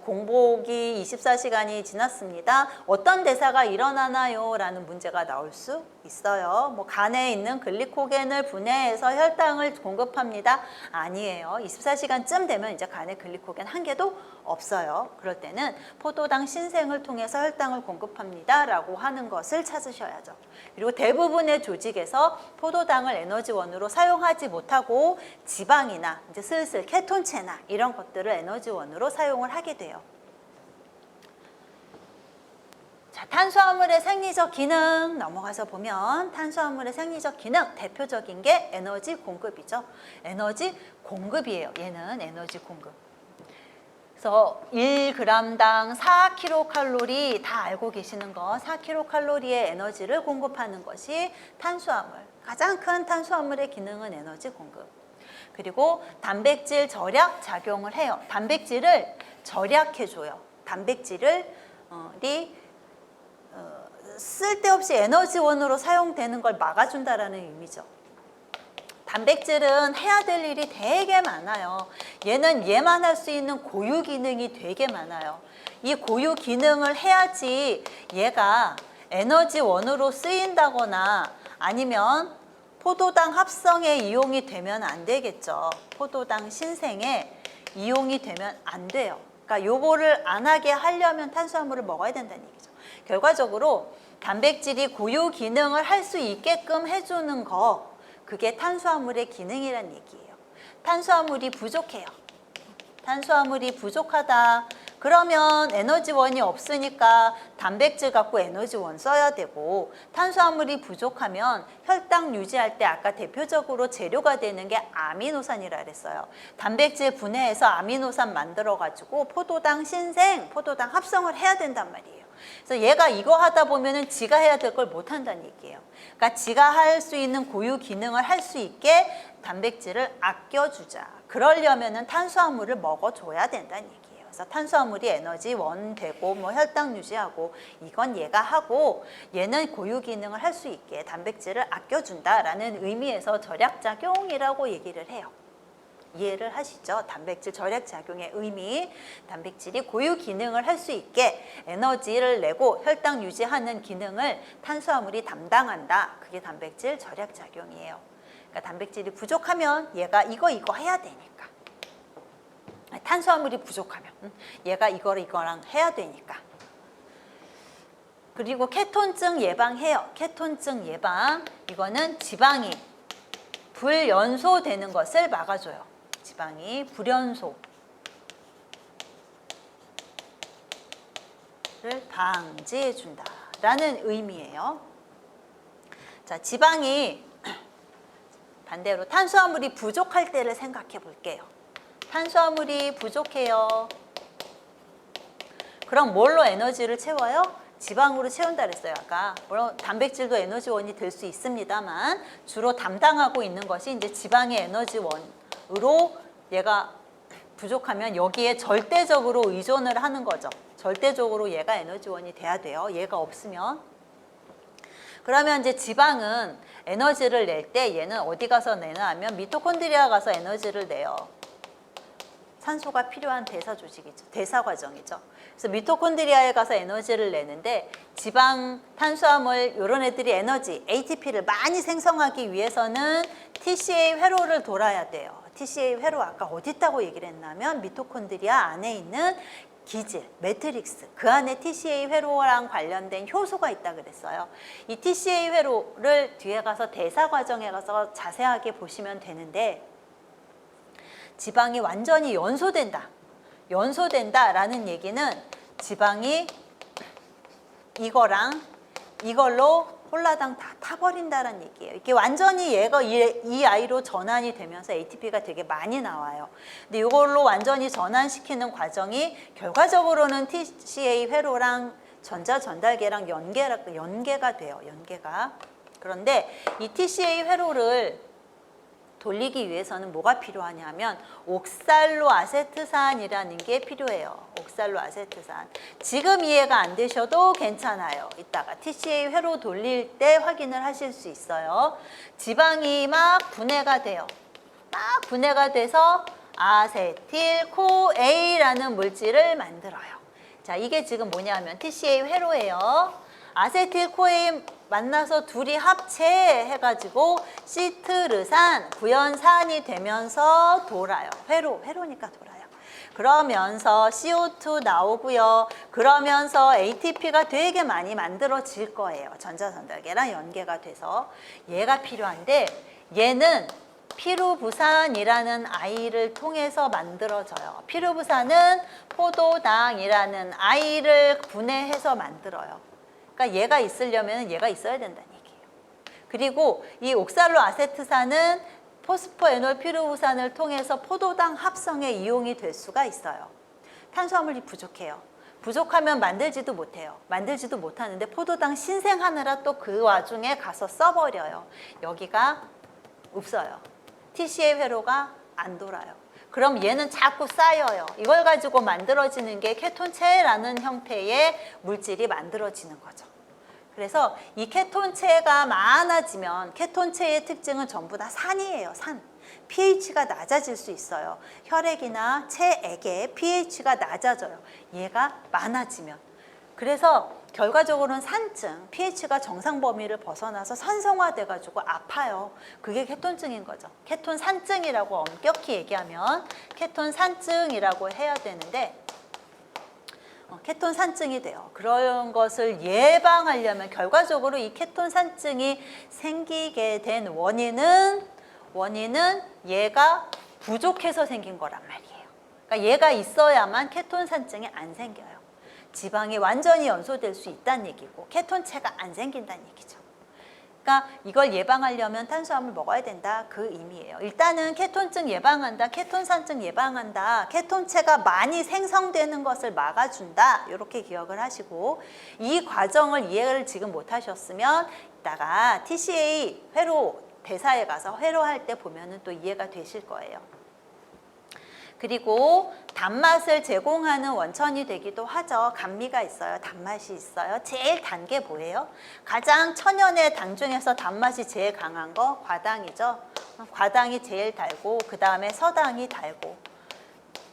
공복이 24시간이 지났습니다. 어떤 대사가 일어나나요? 라는 문제가 나올 수 있어요. 뭐 간에 있는 글리코겐을 분해해서 혈당을 공급합니다. 아니에요. 24시간쯤 되면 이제 간에 글리코겐 한 개도 없어요. 그럴 때는 포도당 신생을 통해서 혈당을 공급합니다. 라고 하는 것을 찾으셔야죠. 그리고 대부분의 조직에서 포도당을 에너지원으로 사용하지 못하고 지방이나 이제 슬슬 케톤체나 이런 것들을 에너지원으로 사용을 하게 돼요. 자, 탄수화물의 생리적 기능 넘어가서 보면 탄수화물의 생리적 기능 대표적인 게 에너지 공급이죠. 에너지 공급이에요. 얘는 에너지 공급. 그래서 1g당 4kcal 다 알고 계시는 거 4kcal의 에너지를 공급하는 것이 탄수화물. 가장 큰 탄수화물의 기능은 에너지 공급. 그리고 단백질 절약 작용을 해요. 단백질을 절약해줘요. 단백질이 쓸데없이 에너지원으로 사용되는 걸 막아준다라는 의미죠. 단백질은 해야 될 일이 되게 많아요. 얘만 할 수 있는 고유 기능이 되게 많아요. 이 고유 기능을 해야지 얘가 에너지원으로 쓰인다거나 아니면 포도당 합성에 이용이 되면 안 되겠죠. 포도당 신생에 이용이 되면 안 돼요. 그러니까 요거를 안 하게 하려면 탄수화물을 먹어야 된다는 얘기죠. 결과적으로 단백질이 고유 기능을 할 수 있게끔 해주는 거, 그게 탄수화물의 기능이란 얘기예요. 탄수화물이 부족해요. 탄수화물이 부족하다. 그러면 에너지원이 없으니까 단백질 갖고 에너지원 써야 되고, 탄수화물이 부족하면 혈당 유지할 때 아까 대표적으로 재료가 되는 게 아미노산이라 그랬어요. 단백질 분해해서 아미노산 만들어가지고 포도당 신생, 포도당 합성을 해야 된단 말이에요. 그래서 얘가 이거 하다 보면은 지가 해야 될 걸 못 한다는 얘기예요. 그러니까 지가 할 수 있는 고유 기능을 할 수 있게 단백질을 아껴주자. 그러려면은 탄수화물을 먹어줘야 된다는 얘기예요. 그래서 탄수화물이 에너지 원 되고 뭐 혈당 유지하고 이건 얘가 하고 얘는 고유 기능을 할 수 있게 단백질을 아껴준다라는 의미에서 절약작용이라고 얘기를 해요. 이해를 하시죠? 단백질 절약작용의 의미, 단백질이 고유 기능을 할 수 있게 에너지를 내고 혈당 유지하는 기능을 탄수화물이 담당한다. 그게 단백질 절약작용이에요. 그러니까 단백질이 부족하면 얘가 이거 해야 되니까. 탄수화물이 부족하면 얘가 이거랑 해야 되니까. 그리고 케톤증 예방해요. 케톤증 예방. 이거는 지방이 불연소되는 것을 막아줘요. 지방이 불연소를 방지해준다라는 의미예요. 자, 지방이 반대로 탄수화물이 부족할 때를 생각해 볼게요. 탄수화물이 부족해요. 그럼 뭘로 에너지를 채워요? 지방으로 채운다 그랬어요. 아까 물론 단백질도 에너지원이 될 수 있습니다만 주로 담당하고 있는 것이 이제 지방의 에너지원으로 얘가 부족하면 여기에 절대적으로 의존을 하는 거죠. 절대적으로 얘가 에너지원이 돼야 돼요. 얘가 없으면. 그러면 이제 지방은 에너지를 낼 때 얘는 어디 가서 내나 하면 미토콘드리아 가서 에너지를 내요. 산소가 필요한 대사 조직이죠. 대사 과정이죠. 그래서 미토콘드리아에 가서 에너지를 내는데 지방, 탄수화물 이런 애들이 에너지, ATP를 많이 생성하기 위해서는 TCA 회로를 돌아야 돼요. TCA 회로 아까 어디 있다고 얘기를 했냐면 미토콘드리아 안에 있는 기질, 매트릭스, 그 안에 TCA 회로랑 관련된 효소가 있다 그랬어요. 이 TCA 회로를 뒤에 가서 대사 과정에 가서 자세하게 보시면 되는데 지방이 완전히 연소된다라는 얘기는 지방이 이걸로 홀라당 다 타버린다는 얘기예요. 이게 완전히 얘가 이 아이로 전환이 되면서 ATP가 되게 많이 나와요. 근데 이걸로 완전히 전환시키는 과정이 결과적으로는 TCA 회로랑 전자 전달계랑 연계가 돼요. 연계가. 그런데 이 TCA 회로를 돌리기 위해서는 뭐가 필요하냐면 옥살로아세트산이라는 게 필요해요. 옥살로아세트산. 지금 이해가 안 되셔도 괜찮아요. 이따가 TCA 회로 돌릴 때 확인을 하실 수 있어요. 지방이 막 분해가 돼요. 막 분해가 돼서 아세틸코A라는 물질을 만들어요. 자, 이게 지금 뭐냐면 TCA 회로예요. 아세틸코A 만나서 둘이 합체해가지고 시트르산, 구연산이 되면서 돌아요. 회로니까 돌아요. 그러면서 CO2 나오고요. 그러면서 ATP가 되게 많이 만들어질 거예요. 전자전달계랑 연계가 돼서. 얘가 필요한데 얘는 피루부산이라는 아이를 통해서 만들어져요. 피루부산은 포도당이라는 아이를 분해해서 만들어요. 그러니까 얘가 있으려면 얘가 있어야 된다는 얘기예요. 그리고 이 옥살로아세트산은 포스포에놀 피루부산을 통해서 포도당 합성에 이용이 될 수가 있어요. 탄수화물이 부족해요. 부족하면 만들지도 못해요. 만들지도 못하는데 포도당 신생하느라 또 그 와중에 가서 써버려요. 여기가 없어요. TCA 회로가 안 돌아요. 그럼 얘는 자꾸 쌓여요. 이걸 가지고 만들어지는 게 케톤체라는 형태의 물질이 만들어지는 거죠. 그래서 이 케톤체가 많아지면 케톤체의 특징은 전부 다 산이에요. 산. pH가 낮아질 수 있어요. 혈액이나 체액의 pH가 낮아져요. 얘가 많아지면. 그래서 결과적으로는 산증, pH가 정상 범위를 벗어나서 산성화돼가지고 아파요. 그게 케톤증인 거죠. 케톤 산증이라고 엄격히 얘기하면 케톤 산증이라고 해야 되는데 케톤 산증이 돼요. 그런 것을 예방하려면 결과적으로 이 케톤 산증이 생기게 된 원인은 얘가 부족해서 생긴 거란 말이에요. 그러니까 얘가 있어야만 케톤 산증이 안 생겨요. 지방이 완전히 연소될 수 있다는 얘기고 케톤체가 안 생긴다는 얘기죠. 그러니까 이걸 예방하려면 탄수화물 먹어야 된다 그 의미예요. 일단은 케톤증 예방한다, 케톤산증 예방한다, 케톤체가 많이 생성되는 것을 막아준다 이렇게 기억을 하시고 이 과정을 이해를 지금 못하셨으면 이따가 TCA 회로 대사에 가서 회로할 때 보면은 또 이해가 되실 거예요. 그리고 단맛을 제공하는 원천이 되기도 하죠. 감미가 있어요. 단맛이 있어요. 제일 단 게 뭐예요? 가장 천연의 당 중에서 단맛이 제일 강한 거 과당이죠. 과당이 제일 달고 그 다음에 서당이 달고.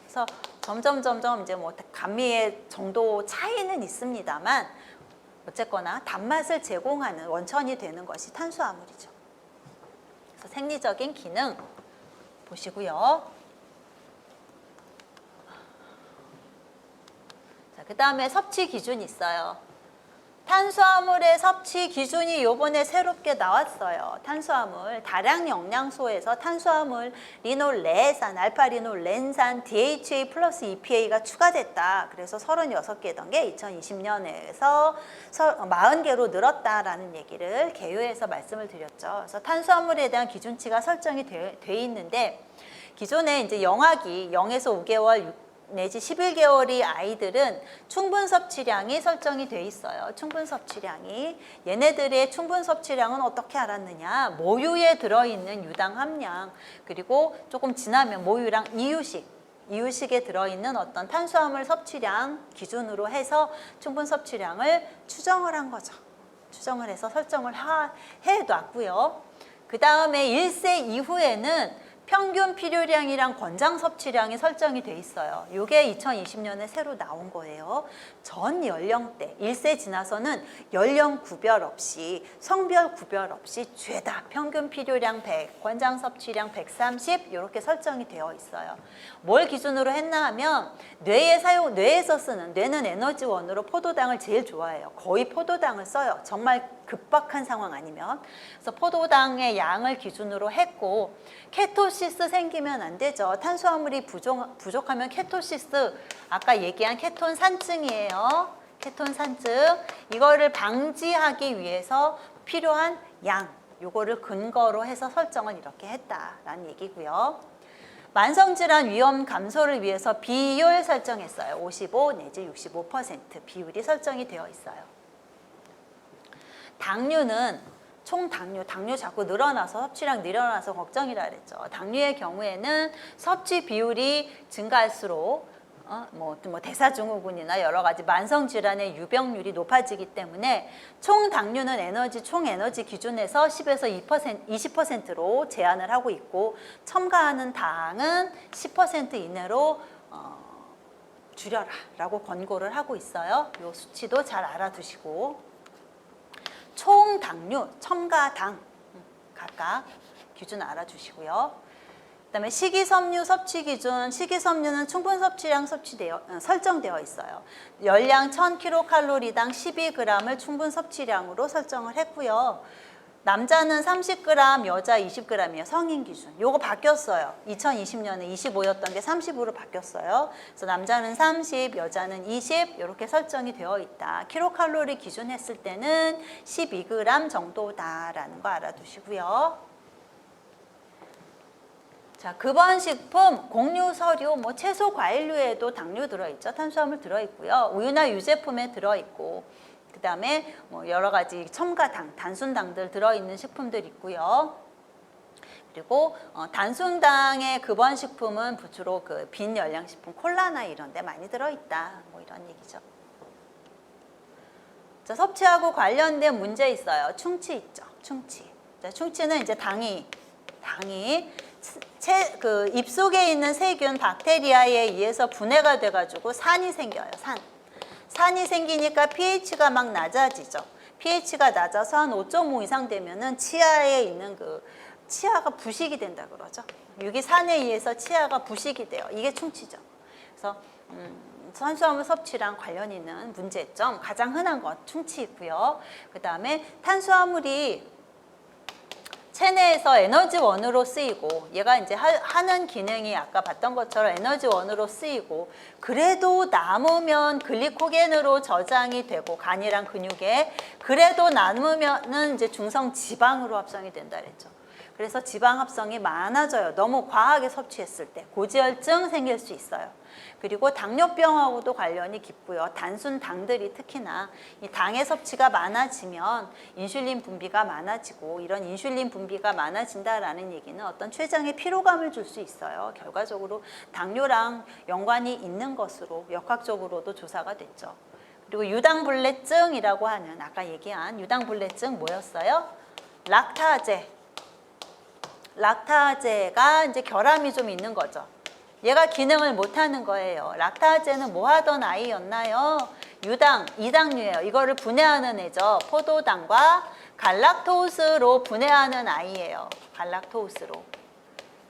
그래서 점점 이제 뭐 감미의 정도 차이는 있습니다만 어쨌거나 단맛을 제공하는 원천이 되는 것이 탄수화물이죠. 그래서 생리적인 기능 보시고요. 그 다음에 섭취 기준이 있어요. 탄수화물의 섭취 기준이 요번에 새롭게 나왔어요. 탄수화물, 다량 영양소에서 탄수화물, 리놀레산, 알파리놀렌산, DHA 플러스 EPA가 추가됐다. 그래서 36개던 게 2020년에서 40개로 늘었다라는 얘기를 개요에서 말씀을 드렸죠. 그래서 탄수화물에 대한 기준치가 설정이 돼 있는데 기존에 이제 영아기 0에서 5개월 내지 11개월이 아이들은 충분 섭취량이 설정이 돼 있어요. 충분 섭취량이. 얘네들의 충분 섭취량은 어떻게 알았느냐? 모유에 들어있는 유당 함량, 그리고 조금 지나면 모유랑 이유식에 들어있는 어떤 탄수화물 섭취량 기준으로 해서 충분 섭취량을 추정을 한 거죠. 추정을 해서 설정을 해놨고요. 그 다음에 1세 이후에는 평균 필요량이랑 권장 섭취량이 설정이 돼 있어요. 이게 2020년에 새로 나온 거예요. 전 연령대, 1세 지나서는 연령 구별 없이, 성별 구별 없이 죄다 평균 필요량 100, 권장 섭취량 130 이렇게 설정이 되어 있어요. 뭘 기준으로 했나 하면 뇌에서 쓰는, 뇌는 에너지원으로 포도당을 제일 좋아해요. 거의 포도당을 써요. 정말 급박한 상황 아니면. 그래서 포도당의 양을 기준으로 했고, 케토시스 생기면 안 되죠. 탄수화물이 부족하면 케토시스, 아까 얘기한 케톤 산증이에요. 케톤 산증. 이거를 방지하기 위해서 필요한 양, 요거를 근거로 해서 설정을 이렇게 했다라는 얘기고요. 만성질환 위험 감소를 위해서 비율 설정했어요. 55 내지 65% 비율이 설정이 되어 있어요. 당류는 총 당류 자꾸 늘어나서 섭취량 늘어나서 걱정이라 그랬죠. 당류의 경우에는 섭취 비율이 증가할수록 뭐 대사증후군이나 여러 가지 만성 질환의 유병률이 높아지기 때문에 총 당류는 총 에너지 기준에서 10에서 20%로 제한을 하고 있고, 첨가하는 당은 10% 이내로 줄여라라고 권고를 하고 있어요. 이 수치도 잘 알아두시고. 총 당류, 첨가당 각각 기준 알아주시고요. 그다음에 식이섬유 섭취 기준, 식이섬유는 충분 섭취량 설정되어 있어요. 열량 1000kcal당 12g을 충분 섭취량으로 설정을 했고요. 남자는 30g, 여자 20g이에요. 성인 기준. 요거 바뀌었어요. 2020년에 25였던 게 30으로 바뀌었어요. 그래서 남자는 30, 여자는 20 이렇게 설정이 되어 있다. 킬로칼로리 기준 했을 때는 12g 정도다라는 거 알아두시고요. 자, 급원식품, 곡류, 서류, 뭐 채소, 과일류에도 당류 들어있죠. 탄수화물 들어있고요. 우유나 유제품에 들어있고, 그 다음에 뭐 여러 가지 첨가당, 단순당들 들어있는 식품들 있고요. 그리고 단순당의 급원식품은 주로 그 빈열량식품, 콜라나 이런 데 많이 들어있다. 뭐 이런 얘기죠. 자, 섭취하고 관련된 문제 있어요. 충치 있죠. 충치. 자, 충치는 이제 당이 그 입속에 있는 세균, 박테리아에 의해서 분해가 돼가지고 산이 생겨요. 산이 생기니까 pH가 막 낮아지죠. pH가 낮아서 한 5.5 이상 되면은 치아에 있는 그 치아가 부식이 된다 그러죠. 유기산에 의해서 치아가 부식이 돼요. 이게 충치죠. 그래서 탄수화물 섭취랑 관련 있는 문제점, 가장 흔한 건 충치 있고요. 그 다음에 탄수화물이 체내에서 에너지원으로 쓰이고, 얘가 이제 하는 기능이 아까 봤던 것처럼 에너지원으로 쓰이고, 그래도 남으면 글리코겐으로 저장이 되고, 간이랑 근육에, 그래도 남으면은 이제 중성 지방으로 합성이 된다 그랬죠. 그래서 지방 합성이 많아져요. 너무 과하게 섭취했을 때 고지혈증 생길 수 있어요. 그리고 당뇨병하고도 관련이 깊고요. 단순 당들이 특히나 이 당의 섭취가 많아지면 인슐린 분비가 많아지고, 이런 인슐린 분비가 많아진다라는 얘기는 어떤 췌장에 피로감을 줄 수 있어요. 결과적으로 당뇨랑 연관이 있는 것으로 역학적으로도 조사가 됐죠. 그리고 유당불내증이라고 하는, 아까 얘기한 유당불내증 뭐였어요? 락타제가 이제 결함이 좀 있는 거죠. 얘가 기능을 못하는 거예요. 락타제는 뭐 하던 아이였나요? 이당류예요. 이거를 분해하는 애죠. 포도당과 갈락토스로 분해하는 아이예요. 갈락토스로.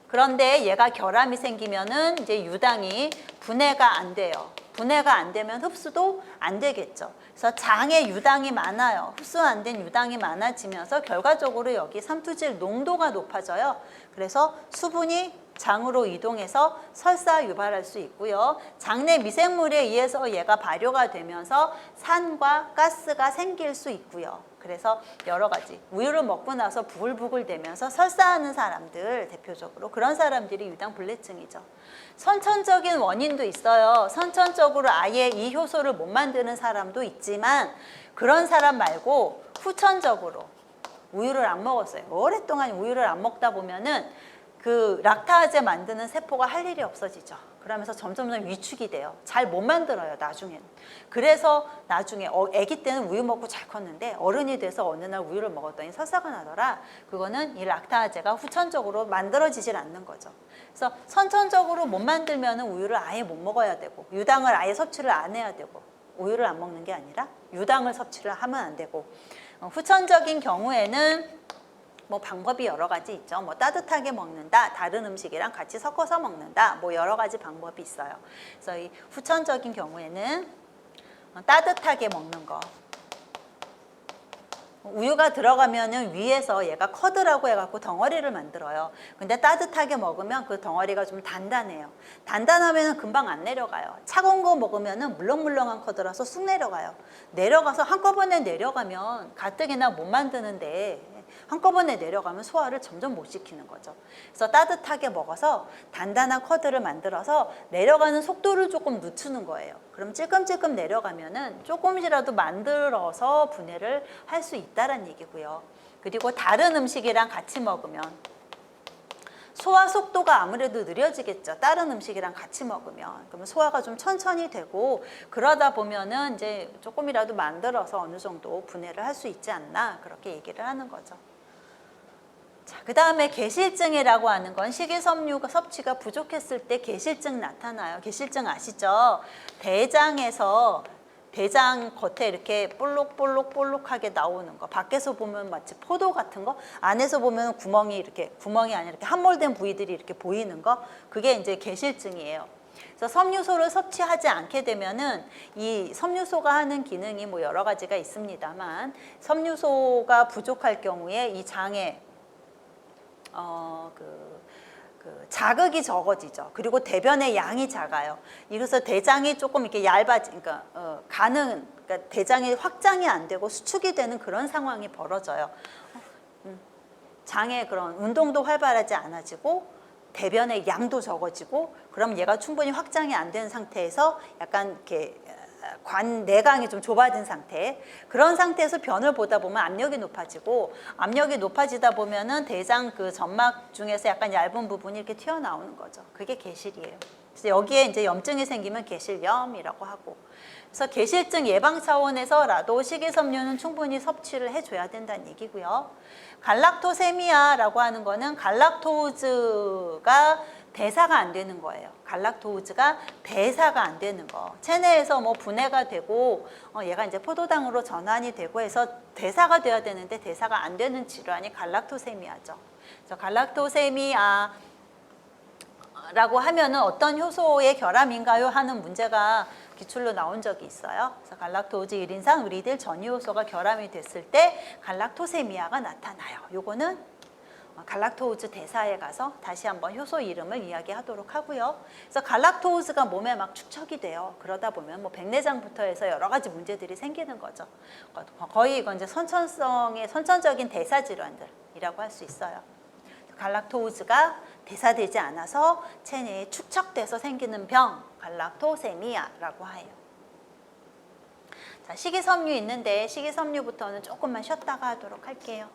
그런데 얘가 결함이 생기면은 이제 유당이 분해가 안 돼요. 분해가 안 되면 흡수도 안 되겠죠. 그래서 장에 유당이 많아요. 흡수 안 된 유당이 많아지면서 결과적으로 여기 삼투질 농도가 높아져요. 그래서 수분이 장으로 이동해서 설사 유발할 수 있고요. 장내 미생물에 의해서 얘가 발효가 되면서 산과 가스가 생길 수 있고요. 그래서 여러 가지 우유를 먹고 나서 부글부글 되면서 설사하는 사람들, 대표적으로 그런 사람들이 유당불내증이죠. 선천적인 원인도 있어요. 선천적으로 아예 이 효소를 못 만드는 사람도 있지만, 그런 사람 말고 후천적으로 우유를 안 먹었어요. 오랫동안 우유를 안 먹다 보면은 그 락타제 만드는 세포가 할 일이 없어지죠. 그러면서 점점점 위축이 돼요. 잘 못 만들어요, 나중에는. 그래서 나중에 아기 때는 우유 먹고 잘 컸는데 어른이 돼서 어느 날 우유를 먹었더니 설사가 나더라. 그거는 이 락타제가 후천적으로 만들어지질 않는 거죠. 그래서 선천적으로 못 만들면 우유를 아예 못 먹어야 되고, 유당을 아예 섭취를 안 해야 되고, 우유를 안 먹는 게 아니라 유당을 섭취를 하면 안 되고, 후천적인 경우에는 뭐 방법이 여러 가지 있죠. 뭐 따뜻하게 먹는다, 다른 음식이랑 같이 섞어서 먹는다, 뭐 여러 가지 방법이 있어요. 그래서 이 후천적인 경우에는 따뜻하게 먹는 거. 우유가 들어가면은 위에서 얘가 커드라고 해갖고 덩어리를 만들어요. 근데 따뜻하게 먹으면 그 덩어리가 좀 단단해요. 단단하면은 금방 안 내려가요. 차가운 거 먹으면은 물렁물렁한 커드라서 쑥 내려가요. 내려가서 한꺼번에 내려가면 가뜩이나 못 만드는데, 한꺼번에 내려가면 소화를 점점 못 시키는 거죠. 그래서 따뜻하게 먹어서 단단한 커드를 만들어서 내려가는 속도를 조금 늦추는 거예요. 그럼 찔끔찔끔 내려가면은 조금이라도 만들어서 분해를 할 수 있다는 얘기고요. 그리고 다른 음식이랑 같이 먹으면 소화 속도가 아무래도 느려지겠죠. 다른 음식이랑 같이 먹으면. 그러면 소화가 좀 천천히 되고, 그러다 보면은 이제 조금이라도 만들어서 어느 정도 분해를 할 수 있지 않나, 그렇게 얘기를 하는 거죠. 자, 그 다음에 개실증이라고 하는 건 식이섬유 섭취가 부족했을 때 개실증 나타나요. 개실증 아시죠? 대장에서 대장 겉에 이렇게 볼록볼록볼록하게 나오는 거, 밖에서 보면 마치 포도 같은 거, 안에서 보면 구멍이 아니라 이렇게 함몰된 부위들이 이렇게 보이는 거, 그게 이제 개실증이에요. 그래서 섬유소를 섭취하지 않게 되면은 이 섬유소가 하는 기능이 뭐 여러 가지가 있습니다만, 섬유소가 부족할 경우에 이 장에 자극이 적어지죠. 그리고 대변의 양이 작아요. 이래서 대장이 조금 이렇게 얇아지니까 그러니까 대장이 확장이 안 되고 수축이 되는 그런 상황이 벌어져요. 장의 그런 운동도 활발하지 않아지고 대변의 양도 적어지고, 그럼 얘가 충분히 확장이 안 된 상태에서 약간 이렇게 내강이 좀 좁아진 상태, 그런 상태에서 변을 보다 보면 압력이 높아지고, 압력이 높아지다 보면은 대장 그 점막 중에서 약간 얇은 부분이 이렇게 튀어나오는 거죠. 그게 개실이에요. 그래서 여기에 이제 염증이 생기면 개실염이라고 하고, 그래서 개실증 예방 차원에서라도 식이섬유는 충분히 섭취를 해줘야 된다는 얘기고요. 갈락토세미아라고 하는 거는 갈락토즈가 대사가 안 되는 거예요. 갈락토즈가 대사가 안 되는 거. 체내에서 뭐 분해가 되고 얘가 이제 포도당으로 전환이 되고 해서 대사가 돼야 되는데 대사가 안 되는 질환이 갈락토세미아죠. 그래서 갈락토세미아라고 하면은 어떤 효소의 결함인가요? 하는 문제가 기출로 나온 적이 있어요. 그래서 갈락토즈 1인상 의리딜 전이효소가 결함이 됐을 때 갈락토세미아가 나타나요. 요거는 갈락토즈 대사에 가서 다시 한번 효소 이름을 이야기하도록 하고요. 그래서 갈락토즈가 몸에 막 축적이 돼요. 그러다 보면 뭐 백내장부터 해서 여러 가지 문제들이 생기는 거죠. 거의 이건 이제 선천적인 대사 질환들이라고 할 수 있어요. 갈락토우즈가 대사되지 않아서 체내에 축적돼서 생기는 병, 갈락토세미아라고 해요. 자, 식이섬유 있는데 식이섬유부터는 조금만 쉬었다가 하도록 할게요.